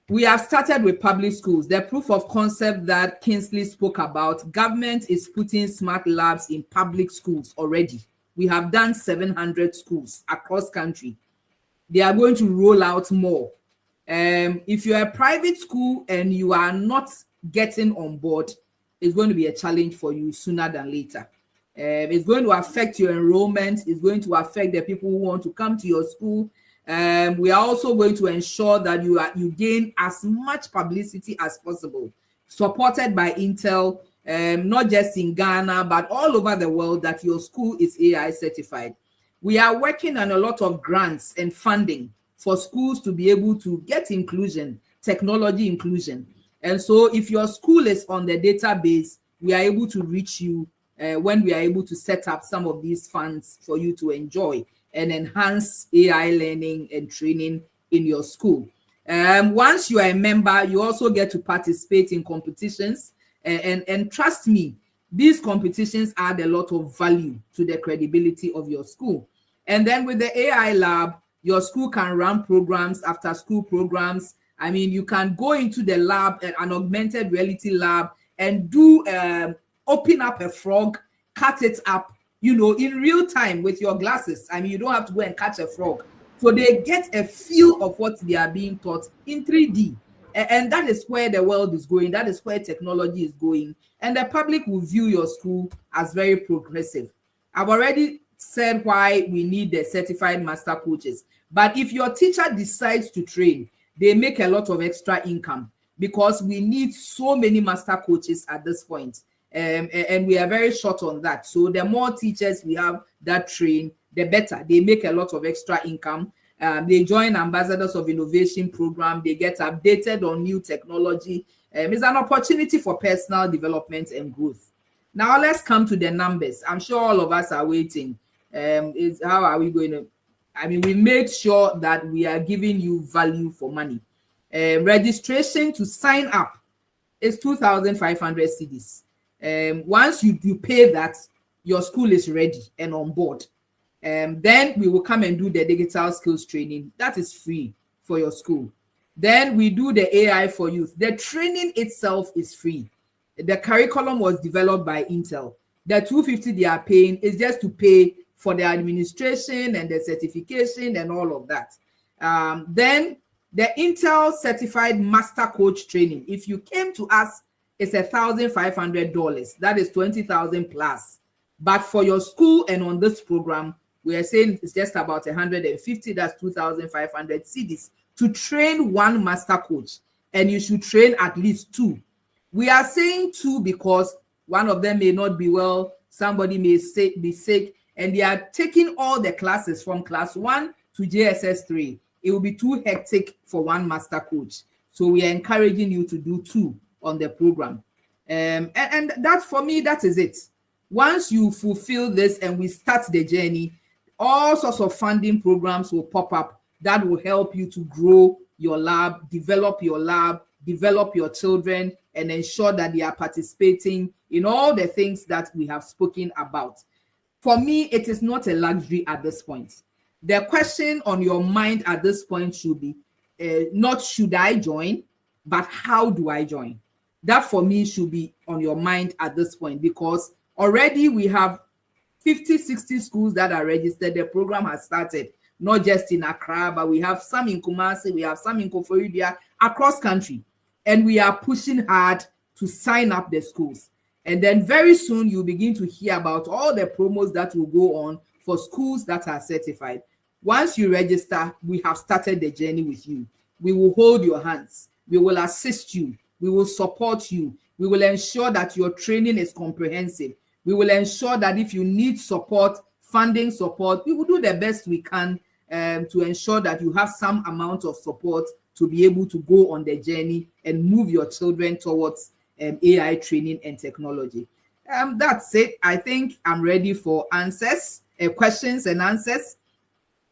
We have started with public schools. The proof of concept that Kingsley spoke about, government is putting smart labs in public schools already. We have done 700 schools across country. They are going to roll out more. If you're a private school and you are not getting on board, it's going to be a challenge for you sooner than later. It's going to affect your enrollment. It's going to affect the people who want to come to your school. We are also going to ensure that you gain as much publicity as possible, supported by Intel, not just in Ghana, but all over the world, that your school is AI certified. We are working on a lot of grants and funding for schools to be able to get inclusion, technology inclusion. And so if your school is on the database, we are able to reach you when we are able to set up some of these funds for you to enjoy and enhance AI learning and training in your school. Once you are a member, you also get to participate in competitions. And trust me, these competitions add a lot of value to the credibility of your school. And then with the AI lab, your school can run programs, after school programs. I mean, you can go into the lab, an augmented reality lab, and do open up a frog, cut it up, in real time with your glasses. I mean, you don't have to go and catch a frog. So they get a feel of what they are being taught in 3D. And that is where the world is going. That is where technology is going. And the public will view your school as very progressive. I've already said why we need the certified master coaches. But if your teacher decides to train, they make a lot of extra income because we need so many master coaches at this point. And we are very short on that. So the more teachers we have that train, the better. They make a lot of extra income. They join Ambassadors of Innovation program. They get updated on new technology. It's an opportunity for personal development and growth. Now let's come to the numbers. I'm sure all of us are waiting. How are we going to? I mean, we made sure that we are giving you value for money. Registration to sign up is 2,500 cedis. Once you pay that, your school is ready and on board. Then we will come and do the digital skills training. That is free for your school. Then we do the AI for youth. The training itself is free. The curriculum was developed by Intel. The 250 they are paying is just to pay for the administration and the certification and all of that. Then the Intel certified master coach training. If you came to us, it's $1,500. That is 20,000 plus. But for your school and on this program, we are saying it's just about 150. That's 2,500 cedis to train one master coach, and you should train at least two. We are saying two because one of them may not be well, somebody may be sick, and they are taking all the classes from class 1 to JSS 3. It will be too hectic for one master coach. So we are encouraging you to do two on the program. And that, for me, that is it. Once you fulfill this and we start the journey, all sorts of funding programs will pop up that will help you to grow your lab, develop your children, and ensure that they are participating in all the things that we have spoken about. For me, it is not a luxury at this point. The question on your mind at this point should be not should I join, but how do I join? That for me should be on your mind at this point, because already we have 50, 60 schools that are registered. The program has started, not just in Accra, but we have some in Kumasi, we have some in Koforidua, across country. And we are pushing hard to sign up the schools. And then very soon you'll begin to hear about all the promos that will go on for schools that are certified. Once you register, we have started the journey with you. We will hold your hands. We will assist you. We will support you. We will ensure that your training is comprehensive. We will ensure that if you need support, funding support, we will do the best we can to ensure that you have some amount of support to be able to go on the journey and move your children towards AI training and technology. That's it. I think I'm ready for answers, questions and answers.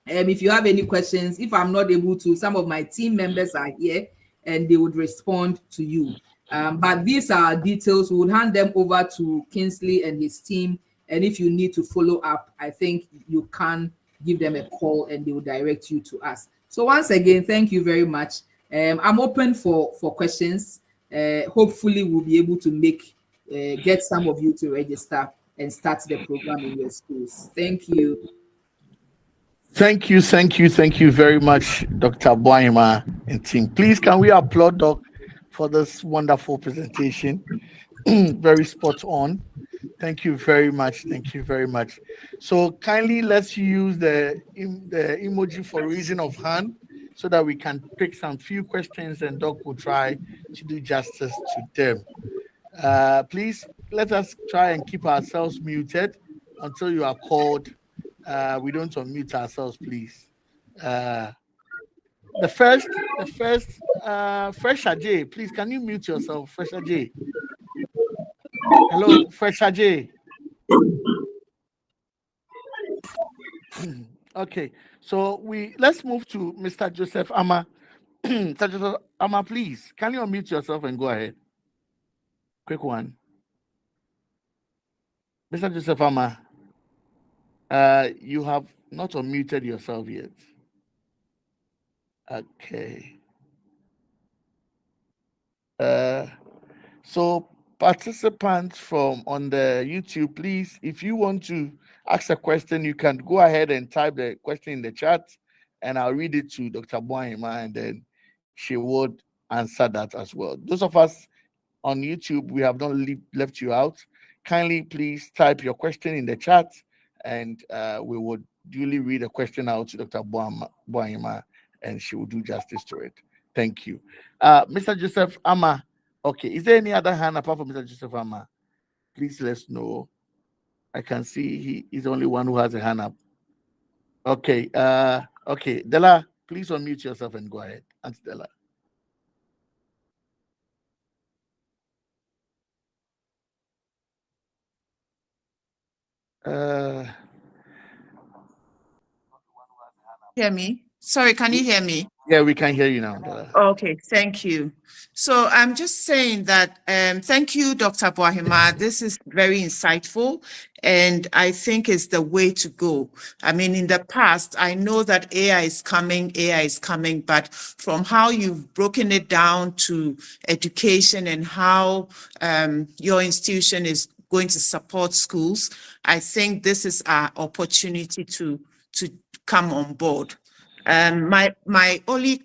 If you have any questions, if I'm not able to, some of my team members are here and they would respond to you. But these are details. We will hand them over to Kingsley and his team. And if you need to follow up, I think you can give them a call and they will direct you to us. So once again, thank you very much. I'm open for questions. Hopefully we'll be able to get some of you to register and start the program in your schools. Thank you. Thank you very much, Dr. Boima and team. Please, can we applaud Doc for this wonderful presentation? Very spot on. Thank you very much. So kindly let's use the emoji for raising of hand so that we can pick some few questions and Doc will try to do justice to them. Please let us try and keep ourselves muted until you are called. We don't unmute ourselves, please. The first, Fresher J, please, can you mute yourself, Fresher J? Hello, Fresher J. Okay, so let's move to Mr. Joseph Ama. Mr. Joseph Ama, please, can you unmute yourself and go ahead? Quick one. Mr. Joseph Ama, you have not unmuted yourself yet. Okay. So participants from on the YouTube, please, if you want to ask a question, you can go ahead and type the question in the chat, and I'll read it to Dr. Boahima, and then she would answer that as well. Those of us on YouTube, we have not left you out. Kindly please type your question in the chat, and we would duly read a question out to Dr. Boahima, and she will do justice to it. Thank you. Mr. Joseph Ama. Okay, is there any other hand apart from Mr. Joseph Ama? Please let us know. I can see he is the only one who has a hand up. Okay, okay. Della, please unmute yourself and go ahead. Auntie Della. Hear me? Sorry, can you hear me? Yeah, we can hear you now, Della. Okay, thank you. So I'm just saying that thank you, Dr. Boahima. This is very insightful, and I think it's the way to go. I mean, in the past, I know that AI is coming, but from how you've broken it down to education and how your institution is going to support schools, I think this is our opportunity to come on board. My only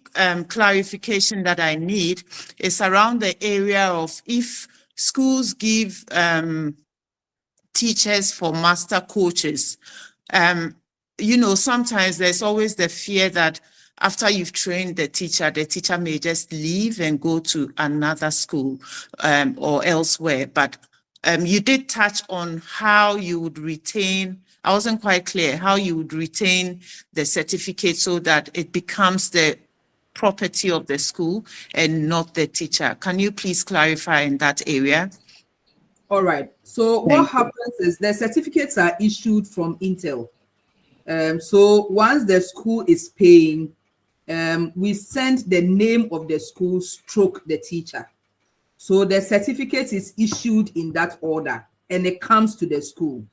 clarification that I need is around the area of if schools give teachers for master coaches. You know, sometimes there's always the fear that after you've trained the teacher may just leave and go to another school or elsewhere. But you did touch on how you would retain, I wasn't quite clear, how you would retain the certificate so that it becomes the property of the school and not the teacher. Can you please clarify in that area? All right. So what happens is the certificates are issued from Intel. So once the school is paying, we send the name of the school stroke the teacher. So the certificate is issued in that order and it comes to the school.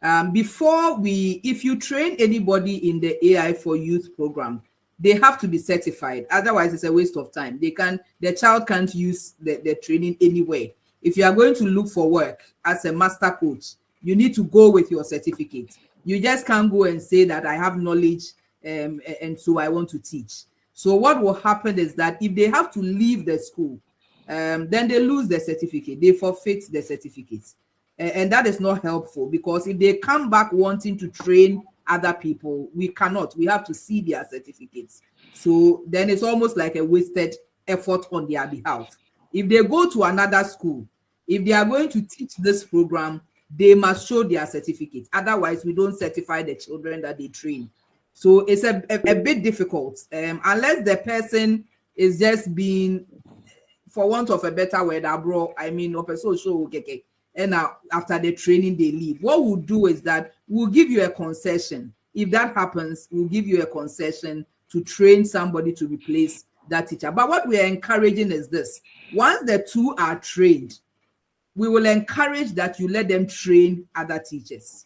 If you train anybody in the AI for Youth program, they have to be certified. Otherwise, it's a waste of time. The child can't use the training anywhere. If you are going to look for work as a master coach, you need to go with your certificate. You just can't go and say that I have knowledge and so I want to teach. So what will happen is that if they have to leave the school, then they lose the certificate. They forfeit the certificates. And that is not helpful, because if they come back wanting to train other people, we cannot. We have to see their certificates. So then it's almost like a wasted effort on their behalf. If they go to another school, if they are going to teach this program, they must show their certificate. Otherwise, we don't certify the children that they train. So it's a bit difficult, unless the person is just being, for want of a better word, abroad. I mean, and now after the training they leave. What we'll do is that we'll give you a concession. If that happens, we'll give you a concession to train somebody to replace that teacher. But what we are encouraging is this: once the two are trained, we will encourage that you let them train other teachers,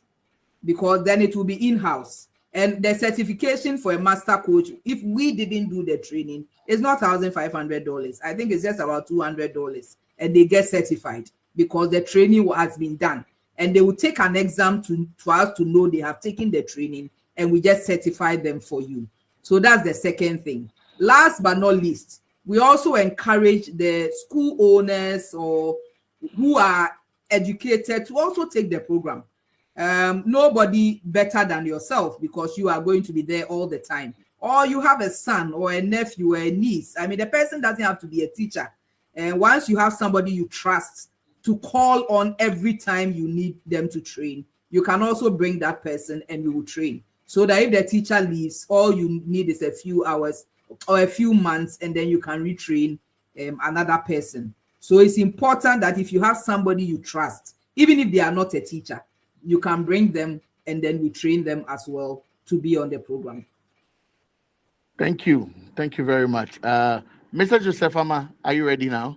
because then it will be in-house. And the certification for a master coach, if we didn't do the training, it's not $1,500. I think it's just about $200, and they get certified because the training has been done. And they will take an exam for us to know they have taken the training, and we just certify them for you. So that's the second thing. Last but not least, we also encourage the school owners or who are educated to also take the program. Nobody better than yourself, because you are going to be there all the time. Or you have a son or a nephew or a niece. I mean, the person doesn't have to be a teacher. And once you have somebody you trust to call on every time you need them to train, you can also bring that person and you will train. So that if the teacher leaves, all you need is a few hours or a few months, and then you can retrain another person. So it's important that if you have somebody you trust, even if they are not a teacher, you can bring them, and then we train them as well to be on the program. Thank you. Thank you very much. Mr. Joseph Ama, are you ready now?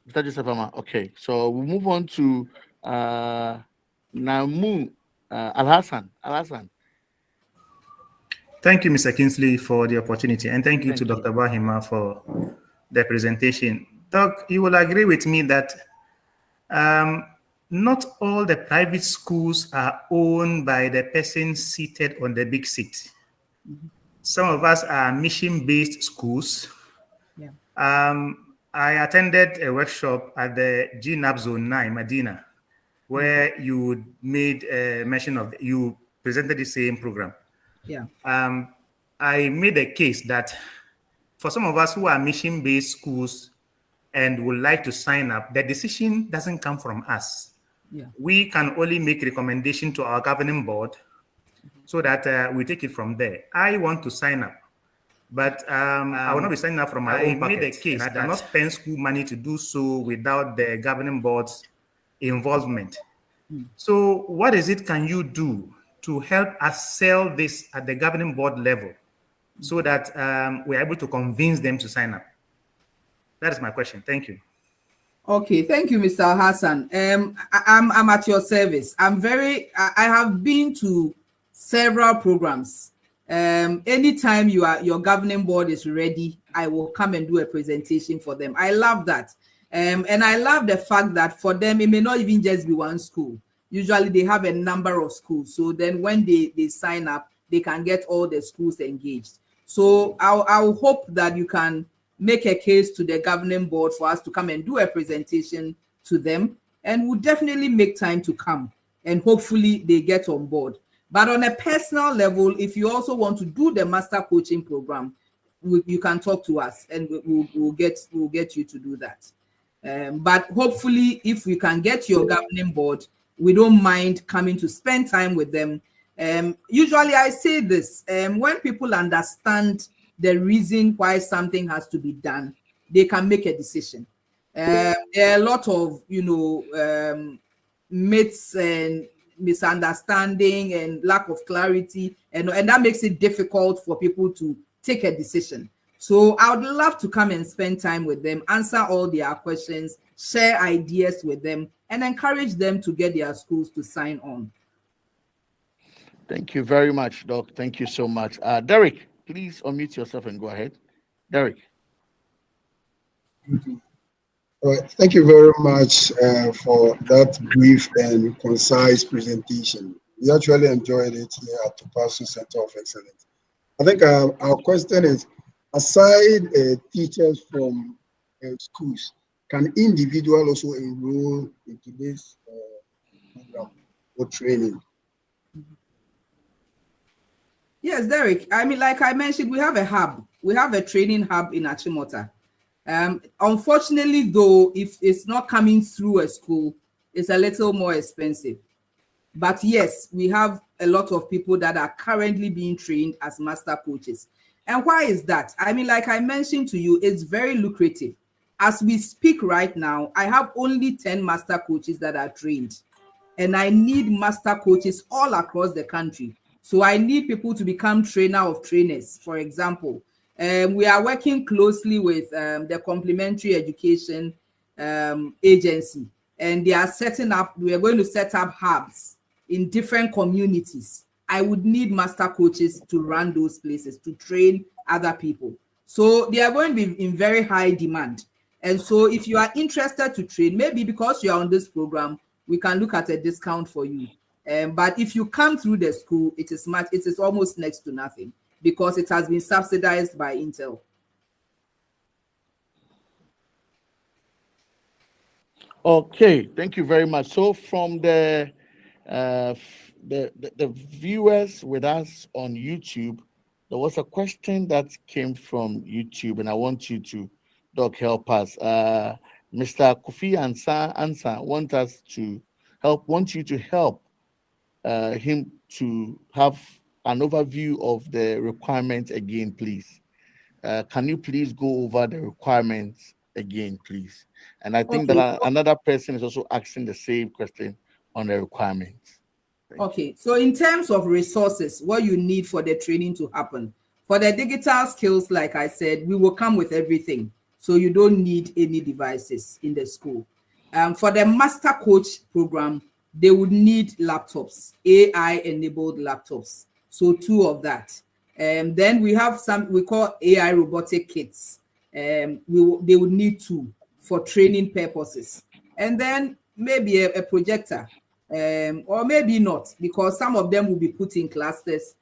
Mr. Joseph Ama, okay. So we'll move on to Namu Al-Hassan. Al-Hassan. Thank you, Mr. Kingsley, for the opportunity. And thank you to Dr. Boahima for the presentation. Doc, you will agree with me that Not all the private schools are owned by the person seated on the big seat. Some of us are mission-based schools. Yeah. I attended a workshop at the GNAP Zone 9, Medina, where you made a mention of, you presented the same program. Yeah. I made a case that for some of us who are mission-based schools and would like to sign up, the decision doesn't come from us. Yeah. We can only make recommendation to our governing board so that we take it from there. I want to sign up, but I will not be signing up from my own pocket. I made a case that I cannot spend school money to do so without the governing board's involvement. So what is it can you do to help us sell this at the governing board level so that we're able to convince them to sign up? That is my question. Thank you. Okay, thank you, Mr. Hassan. I'm at your service. I have been to several programs. Anytime your governing board is ready, I will come and do a presentation for them. I love that. And I love the fact that for them, it may not even just be one school. Usually they have a number of schools. So then when they sign up, they can get all the schools engaged. So I'll hope that you can make a case to the governing board for us to come and do a presentation to them, and we'll definitely make time to come, and hopefully they get on board. But on a personal level, if you also want to do the master coaching program, you can talk to us, and we'll get you to do that. But hopefully, if we can get your governing board, we don't mind coming to spend time with them. Usually I say this, when people understand the reason why something has to be done, they can make a decision. There are a lot of, myths and misunderstanding and lack of clarity, and that makes it difficult for people to take a decision. So I would love to come and spend time with them, answer all their questions, share ideas with them, and encourage them to get their schools to sign on. Thank you very much, Doc. Thank you so much. Derek, please unmute yourself and go ahead. Derek. All right. Thank you very much for that brief and concise presentation. We actually enjoyed it here at Tupasu Center of Excellence. I think our question is, aside teachers from schools, can individuals also enroll into this program or training? Yes, Derek. I mean, like I mentioned, we have a hub. We have a training hub in Achimota. Unfortunately, though, if it's not coming through a school, it's a little more expensive. But yes, we have a lot of people that are currently being trained as master coaches. And why is that? I mean, like I mentioned to you, it's very lucrative. As we speak right now, I have only 10 master coaches that are trained. And I need master coaches all across the country. So I need people to become trainer of trainers, for example. We are working closely with the Complementary Education Agency, and they are we are going to set up hubs in different communities. I would need master coaches to run those places, to train other people. So they are going to be in very high demand. And so if you are interested to train, maybe because you are on this program, we can look at a discount for you. But if you come through the school, it is almost next to nothing because it has been subsidized by Intel. Okay, thank you very much. So from the viewers with us on YouTube, there was a question that came from YouTube, and I want you to, Doc, help us. Mr. Kofi Ansa want you to help him to have an overview of the requirements again, please. Can you please go over the requirements again, please? And I think that another person is also asking the same question on the requirements. Okay, so in terms of resources, what you need for the training to happen, for the digital skills, like I said, we will come with everything. So you don't need any devices in the school. For the master coach program, they would need laptops, AI-enabled laptops. So 2 of that. Then we have some we call AI robotic kits. They would need 2 for training purposes. And then maybe a projector, or maybe not, because some of them will be put in clusters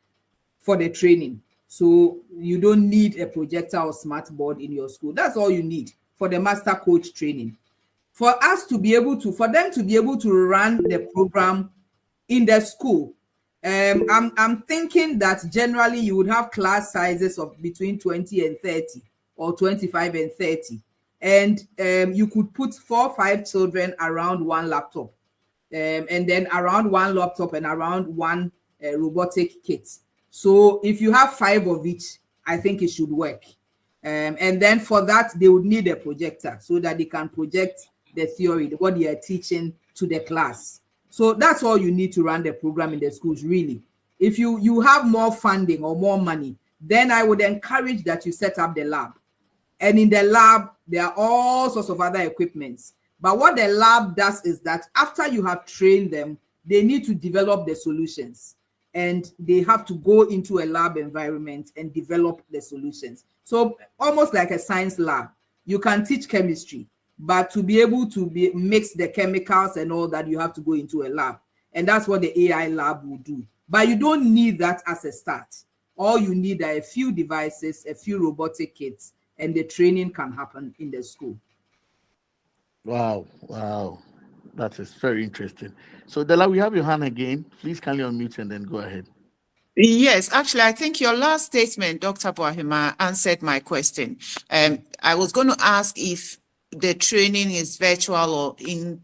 for the training. So you don't need a projector or smart board in your school. That's all you need for the master coach training. For them to be able to run the program in the school, I'm thinking that generally you would have class sizes of between 20 and 30 or 25 and 30. And you could put 4 or 5 children around one laptop, and then around one laptop and around one robotic kit. So if you have 5 of each, I think it should work. And then for that, they would need a projector so that they can project the theory, what they are teaching to the class. So that's all you need to run the program in the schools, really. If you have more funding or more money, then I would encourage that you set up the lab. And in the lab, there are all sorts of other equipments. But what the lab does is that after you have trained them, they need to develop the solutions. And they have to go into a lab environment and develop the solutions. So almost like a science lab. You can teach chemistry, but to be able to mix the chemicals and all that, you have to go into a lab. And that's what the AI lab will do. But you don't need that as a start. All you need are a few devices, a few robotic kits, and the training can happen in the school. Wow. That is very interesting. So Della, we have your hand again. Please kindly unmute and then go ahead. Yes, actually, I think your last statement, Dr. Boahima, answered my question. I was going to ask if the training is virtual or in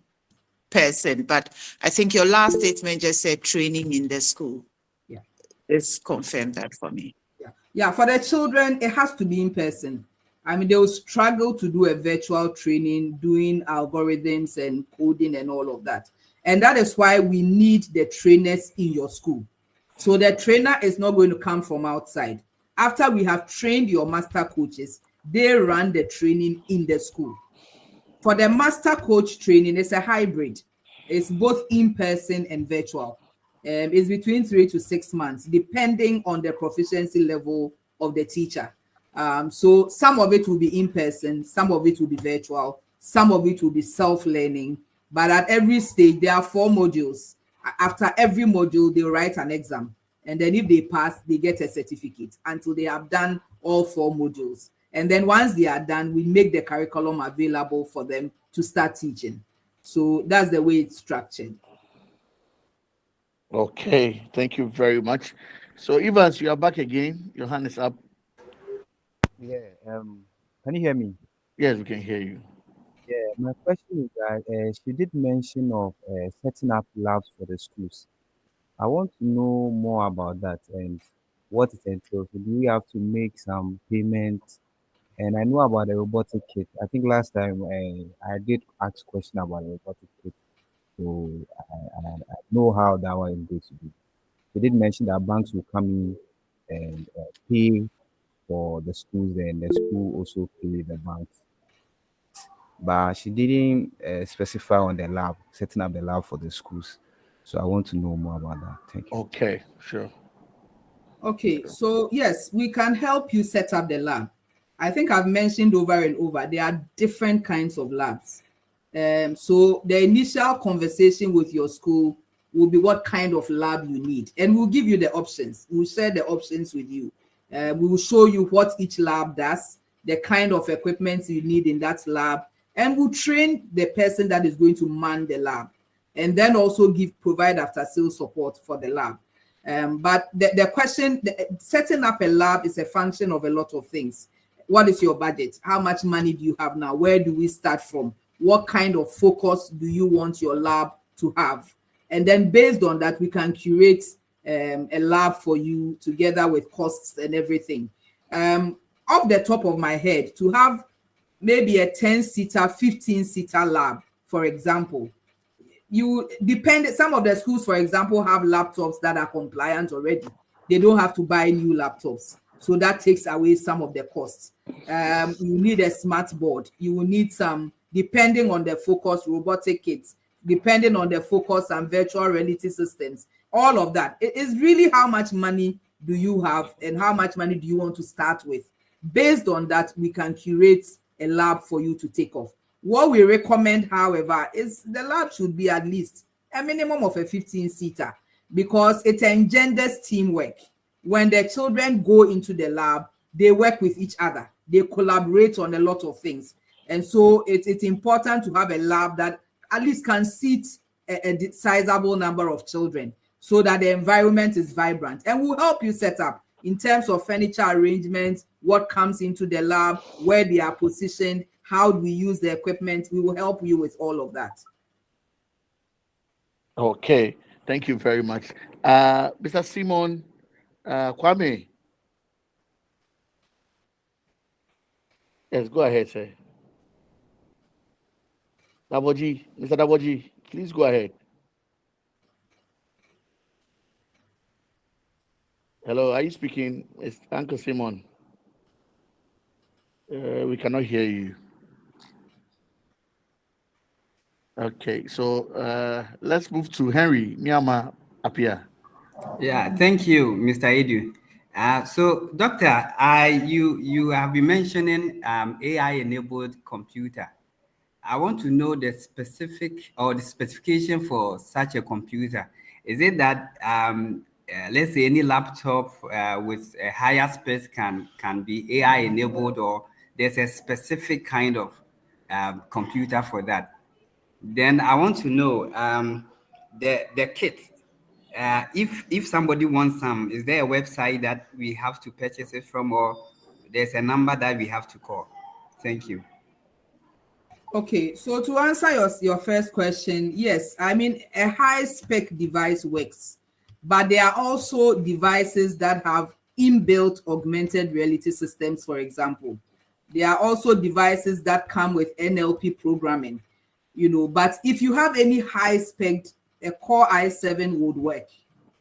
person, but I think your last statement just said training in the school. Yeah. It's confirmed that for me. Yeah, for the children, it has to be in person. I mean, they will struggle to do a virtual training, doing algorithms and coding and all of that. And that is why we need the trainers in your school. So the trainer is not going to come from outside. After we have trained your master coaches, they run the training in the school. For the master coach training, it's a hybrid. It's both in person and virtual. It's between 3 to 6 months, depending on the proficiency level of the teacher. So some of it will be in person, some of it will be virtual, some of it will be self-learning. But at every stage, there are 4 modules. After every module, they write an exam. And then if they pass, they get a certificate until they have done all 4 modules. And then once they are done, we make the curriculum available for them to start teaching. So that's the way it's structured. Okay, thank you very much. So Evans, you are back again. Your hand is up. Yeah, can you hear me? Yes, we can hear you. Yeah, my question is that she did mention of setting up labs for the schools. I want to know more about that and what it entails. Do we have to make some payments? And I know about the robotic kit. I think last time I did ask question about the robotic kit, so I know how that one is going to be. She did mention that banks will come in and pay for the schools, and the school also pay the banks. But she didn't specify on the lab, setting up the lab for the schools. So I want to know more about that. Thank you. Okay, sure. Okay, so yes, we can help you set up the lab. I think I've mentioned over and over, there are different kinds of labs. So the initial conversation with your school will be what kind of lab you need. And we'll give you the options. We'll share the options with you. We will show you what each lab does, the kind of equipment you need in that lab, and we'll train the person that is going to man the lab, and then also provide after-sales support for the lab. But the question, setting up a lab is a function of a lot of things. What is your budget? How much money do you have now? Where do we start from? What kind of focus do you want your lab to have? And then based on that, we can curate a lab for you together with costs and everything. Off the top of my head, to have maybe a 10-seater, 15-seater lab, for example, some of the schools, for example, have laptops that are compliant already. They don't have to buy new laptops. So that takes away some of the costs. You need a smart board. You will need some, depending on the focus, robotic kits, depending on the focus and virtual reality systems, all of that. It is really how much money do you have and how much money do you want to start with. Based on that, we can curate a lab for you to take off. What we recommend, however, is the lab should be at least a minimum of a 15-seater, because it engenders teamwork. When the children go into the lab, they work with each other. They collaborate on a lot of things. And so it's important to have a lab that at least can seat a sizable number of children, so that the environment is vibrant. And we'll help you set up in terms of furniture arrangements, what comes into the lab, where they are positioned, how do we use the equipment. We will help you with all of that. Okay, thank you very much. Mr. Simon Kwame. Yes, go ahead, sir. Daboji, Mr. Daboji, please go ahead. Hello, are you speaking? It's Uncle Simon. We cannot hear you. Okay, so let's move to Henry Miama Apia. Yeah, thank you, Mr. Edu. So, Doctor, you have been mentioning AI-enabled computer. I want to know the specific or the specification for such a computer. Is it that let's say any laptop with a higher specs can be AI-enabled, or there's a specific kind of computer for that? Then I want to know the kit. If somebody wants some, is there a website that we have to purchase it from, or there's a number that we have to call? Thank you. Okay, so to answer your first question, yes, I mean, a high spec device works, but there are also devices that have inbuilt augmented reality systems, for example. There are also devices that come with NLP programming, but if you have any high spec, a Core i7 would work.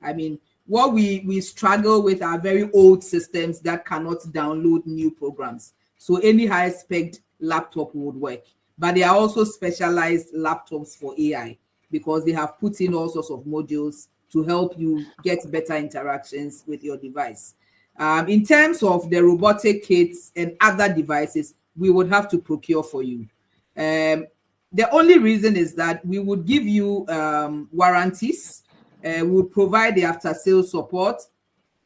I mean, what we struggle with are very old systems that cannot download new programs. So any high spec laptop would work. But there are also specialized laptops for AI, because they have put in all sorts of modules to help you get better interactions with your device. In terms of the robotic kits and other devices, we would have to procure for you. The only reason is that we would give you warranties. We would provide the after-sales support.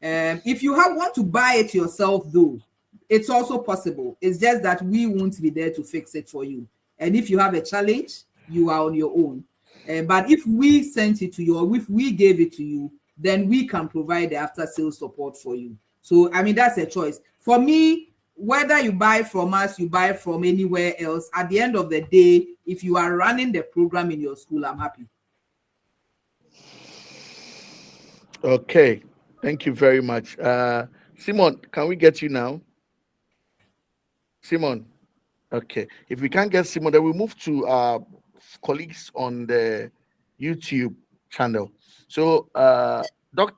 If you want to buy it yourself, though, it's also possible. It's just that we won't be there to fix it for you. And if you have a challenge, you are on your own. But if we sent it to you, or if we gave it to you, then we can provide the after-sales support for you. So, I mean, that's a choice. For me, whether you buy from us, you buy from anywhere else, at the end of the day, if you are running the program in your school, I'm happy. Okay, thank you very much. Simon, can we get you now? Simon. Okay, if we can't get Simon, then we move to colleagues on the YouTube channel. So, Doc,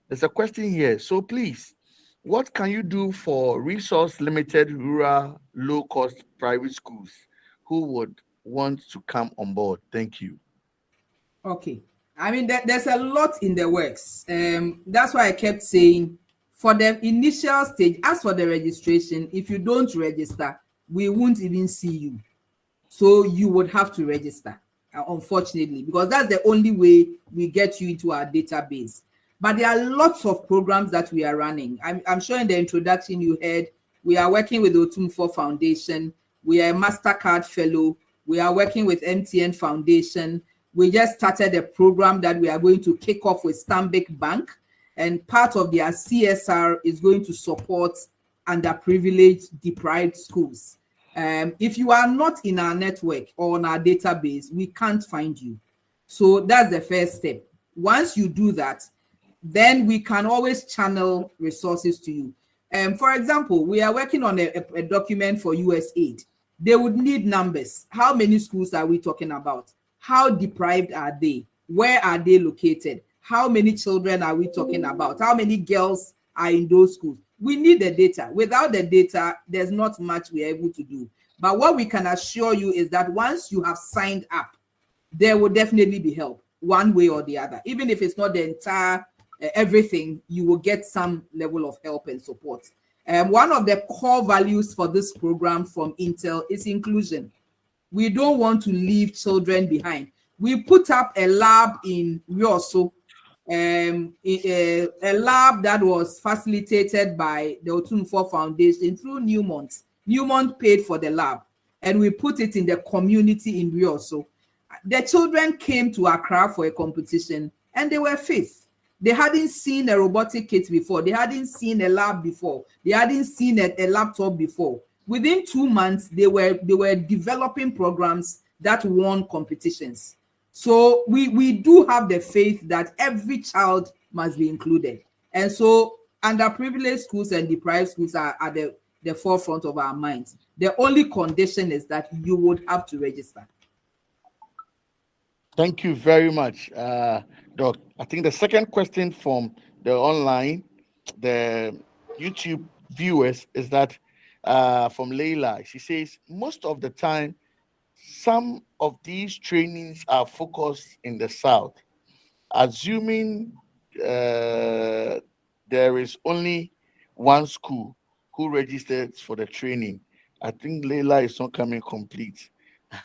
there's a question here. So please, what can you do for resource-limited rural, low-cost private schools who would want to come on board? Thank you. Okay, I mean, there's a lot in the works. That's why I kept saying, for the initial stage, as for the registration, if you don't register, we won't even see you. So you would have to register, unfortunately, because that's the only way we get you into our database. But there are lots of programs that we are running. I'm sure in the introduction you heard, we are working with Otumfo Foundation. We are a MasterCard fellow. We are working with MTN Foundation. We just started a program that we are going to kick off with Stanbic Bank. And part of their CSR is going to support underprivileged, deprived schools. If you are not in our network or on our database, we can't find you. So that's the first step. Once you do that, then we can always channel resources to you. For example, we are working on a document for USAID. They would need numbers. How many schools are we talking about? How deprived are they? Where are they located? How many children are we talking about? How many girls are in those schools? We need the data. Without the data, there's not much we're able to do. But what we can assure you is that once you have signed up, there will definitely be help one way or the other. Even if it's not the entire everything, you will get some level of help and support. One of the core values for this program from Intel is inclusion. we don't want to leave children behind. We put up a lab in Rioso, a lab that was facilitated by the Otunfo Foundation through Newmont. Newmont paid for the lab, and we put it in the community in Rioso. The children came to Accra for a competition, and they were fifth. They hadn't seen a robotic kit before. They hadn't seen a lab before. They hadn't seen a laptop before. Within 2 months, they were developing programs that won competitions. So we do have the faith that every child must be included. And so underprivileged schools and deprived schools are at the forefront of our minds. The only condition is that you would have to register. Thank you very much, Doc. I think the second question from the online, the YouTube viewers is that from Leila. She says, most of the time, some of these trainings are focused in the South. Assuming there is only one school who registered for the training, I think Leila is not coming complete.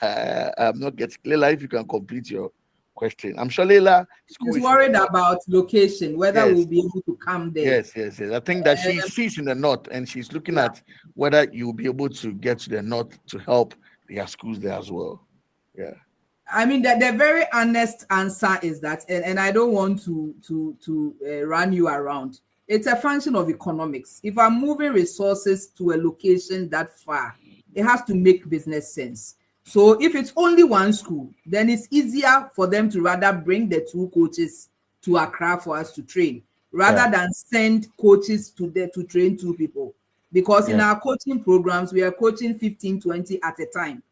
I'm not getting Leila. If you can complete your question, I'm sure Leila is worried about location, whether we'll be able to come there. Yes. I think that she's in the north, and she's looking at whether you'll be able to get to the north to help their schools there as well. Yeah. I mean, the very honest answer is that, and I don't want to run you around. It's a function of economics. If I'm moving resources to a location that far, it has to make business sense. So if it's only one school, then it's easier for them to rather bring the 2 coaches to Accra for us to train, rather than send coaches to train 2 people. Because in our coaching programs, we are coaching 15, 20 at a time.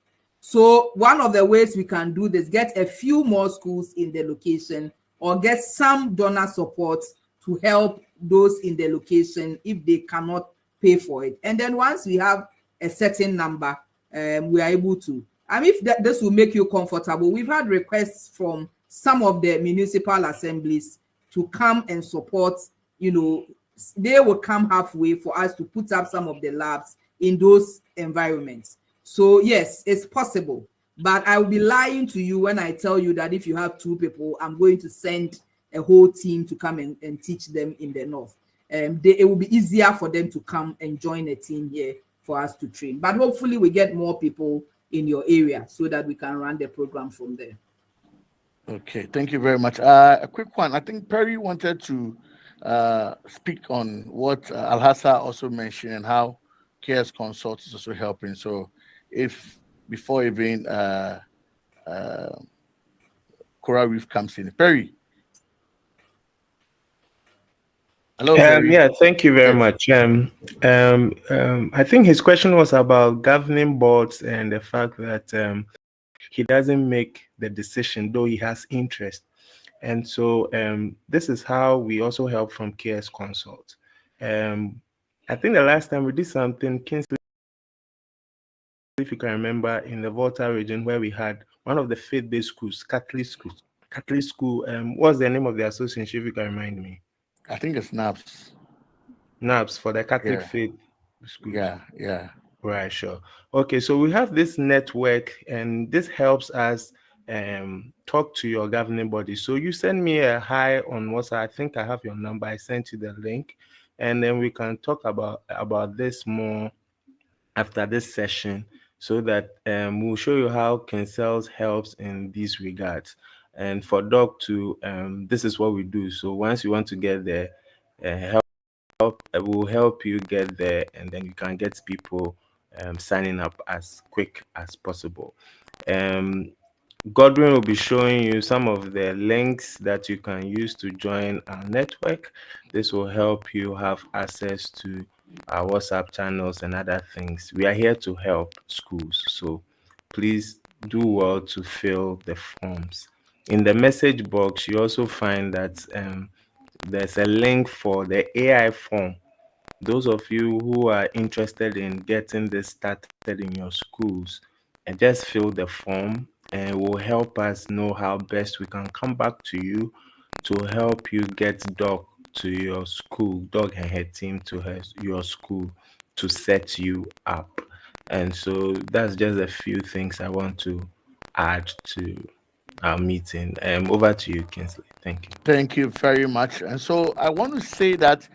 So one of the ways we can do this, get a few more schools in the location, or get some donor support to help those in the location if they cannot pay for it. And then once we have a certain number, we are able to. I mean, if this will make you comfortable, we've had requests from some of the municipal assemblies to come and support. They will come halfway for us to put up some of the labs in those environments. So yes, it's possible, but I will be lying to you when I tell you that if you have 2 people, I'm going to send a whole team to come and teach them in the north. It will be easier for them to come and join a team here for us to train. But hopefully we get more people in your area so that we can run the program from there. Okay, thank you very much. A quick one. I think Perry wanted to speak on what Alhassa also mentioned and how Kingsels Consult is also helping. So if before even Coral Reef comes in, Perry. Hello. Yeah, thank you very much. I think his question was about governing boards and the fact that he doesn't make the decision, though he has interest. And so this is how we also help from Kingsels Consult. I think the last time we did something, Kingsley, if you can remember, in the Volta region where we had one of the faith-based schools, Catholic school. What's the name of the association, if you can remind me? I think it's NABS. NABS for the Catholic faith school. Yeah. Right, sure. Okay, so we have this network, and this helps us talk to your governing body. So you send me a hi on WhatsApp. I think I have your number. I sent you the link, and then we can talk about this more after this session, so that we'll show you how Kingsels helps in these regards. And for Doc to, this is what we do. So once you want to get there, we'll help you get there, and then you can get people signing up as quick as possible. Godwin will be showing you some of the links that you can use to join our network. This will help you have access to our WhatsApp channels and other things. We are here to help schools, so please do well to fill the forms. In the message box, you also find that there's a link for the AI form. Those of you who are interested in getting this started in your schools, and just fill the form, and it will help us know how best we can come back to you to help you get Doc to your school, Doc and her team to your school to set you up. And so that's just a few things I want to add to our meeting. Over to you, Kingsley. Thank you. Thank you very much. And so I want to say that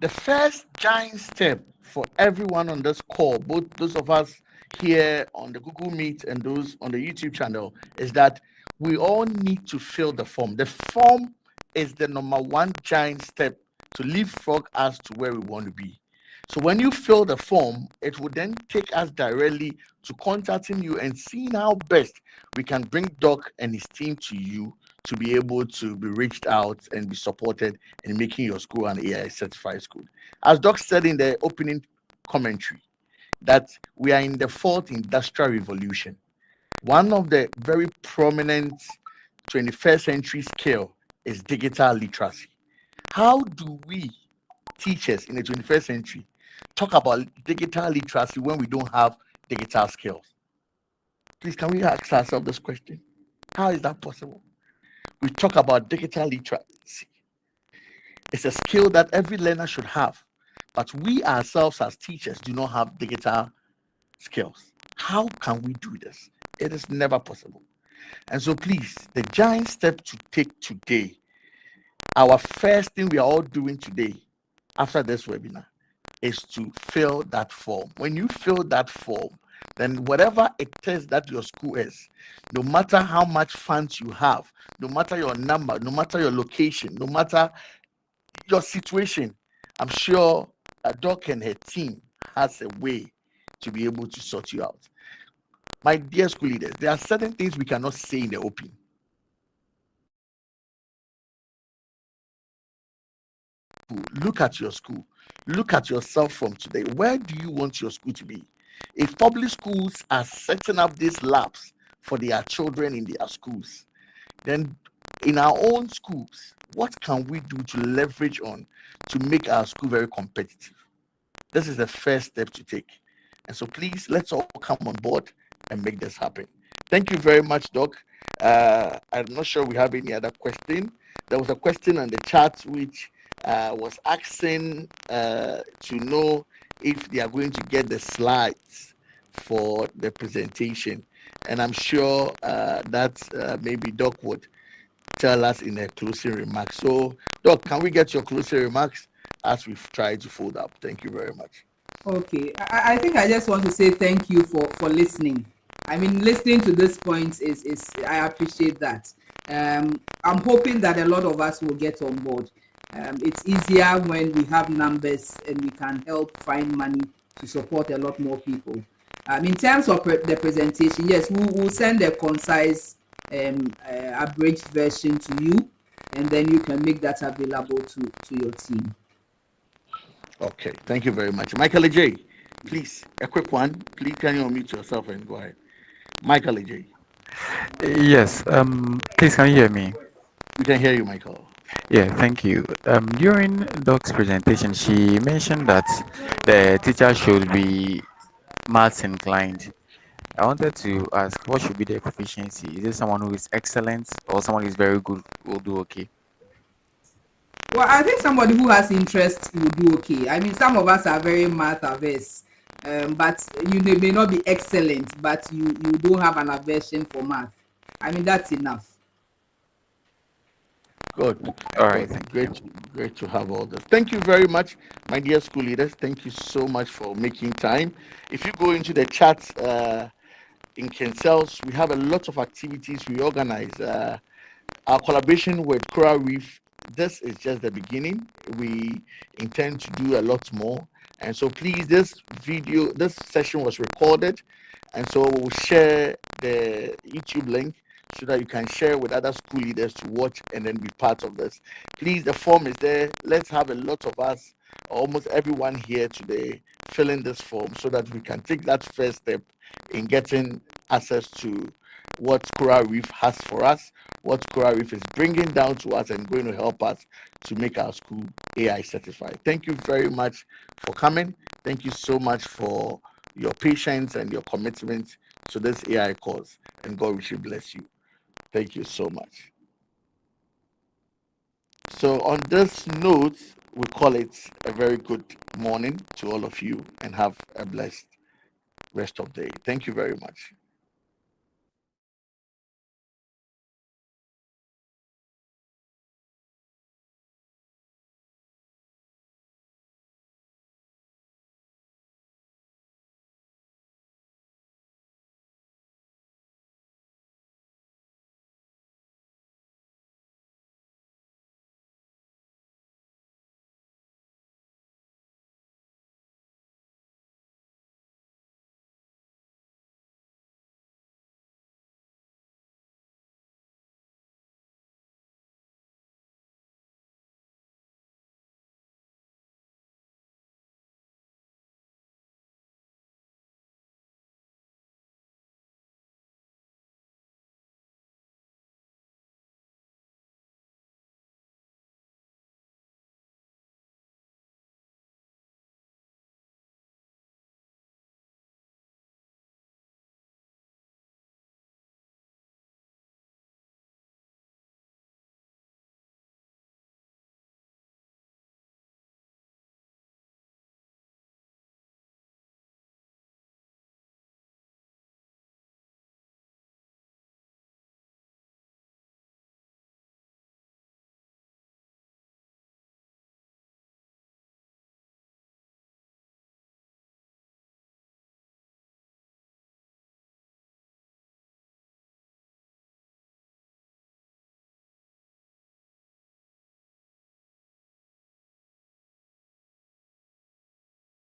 the first giant step for everyone on this call, both those of us here on the Google Meet and those on the YouTube channel, is that we all need to fill the form. The form is the number one giant step to leapfrog us to where we want to be. So when you fill the form, it will then take us directly to contacting you and seeing how best we can bring Doc and his team to you to be able to be reached out and be supported in making your school an AI certified school. As Doc said in the opening commentary, that we are in the fourth industrial revolution. One of the very prominent 21st century skill is digital literacy. How do we teachers in the 21st century talk about digital literacy when we don't have digital skills? Please, can we ask ourselves this question? How is that possible? We talk about digital literacy. It's a skill that every learner should have, but we ourselves as teachers do not have digital skills. How can we do this? It is never possible. And so please, the giant step to take today, our first thing we are all doing today after this webinar, is to fill that form. When you fill that form, then whatever it is that your school is, no matter how much funds you have, no matter your number, no matter your location, no matter your situation, I'm sure Doc and her team has a way to be able to sort you out. My dear school leaders, there are certain things we cannot say in the open. Look at your school. Look at yourself from today. Where do you want your school to be? If public schools are setting up these labs for their children in their schools, then in our own schools, what can we do to leverage on to make our school very competitive? This is the first step to take. And so please, let's all come on board and make this happen. Thank you very much, Doc. I'm not sure we have any other question. There was a question on the chat which was asking to know if they are going to get the slides for the presentation. And I'm sure that maybe Doc would tell us in her closing remarks. So, Doc, can we get your closing remarks as we've tried to fold up? Thank you very much. Okay, I think I just want to say thank you for listening. I mean, listening to this point is I appreciate that. I'm hoping that a lot of us will get on board. It's easier when we have numbers and we can help find money to support a lot more people. In terms of the presentation, yes, we'll send a concise, abridged version to you, and then you can make that available to your team. Okay, thank you very much. Michael J, please, a quick one. Please, can you unmute yourself and go ahead? Michael J. Yes, please can you hear me? We can hear you, Michael. Yeah, thank you. During Doc's presentation, she mentioned that the teacher should be maths inclined. I wanted to ask, what should be the proficiency? Is it someone who is excellent or someone who is very good will do okay? Well, I think somebody who has interest will do okay. I mean, some of us are very math averse, but you may not be excellent, but you don't have an aversion for math. I mean, that's enough. Good. All right. Great to have all this. Thank you very much, my dear school leaders. Thank you so much for making time. If you go into the chat in Kingsels, we have a lot of activities we organize. Our collaboration with Coral Reef, this is just the beginning. We intend to do a lot more. And so please, this session was recorded. And so we'll share the YouTube link so that you can share with other school leaders to watch and then be part of this. Please, the form is there. Let's have a lot of us, almost everyone here today, fill in this form so that we can take that first step in getting access to what Coral Reef has for us, what Coral Reef is bringing down to us and going to help us to make our school AI certified. Thank you very much for coming. Thank you so much for your patience and your commitment to this AI cause, and God richly bless you. Thank you so much. So on this note, we call it a very good morning to all of you and have a blessed rest of the day. Thank you very much.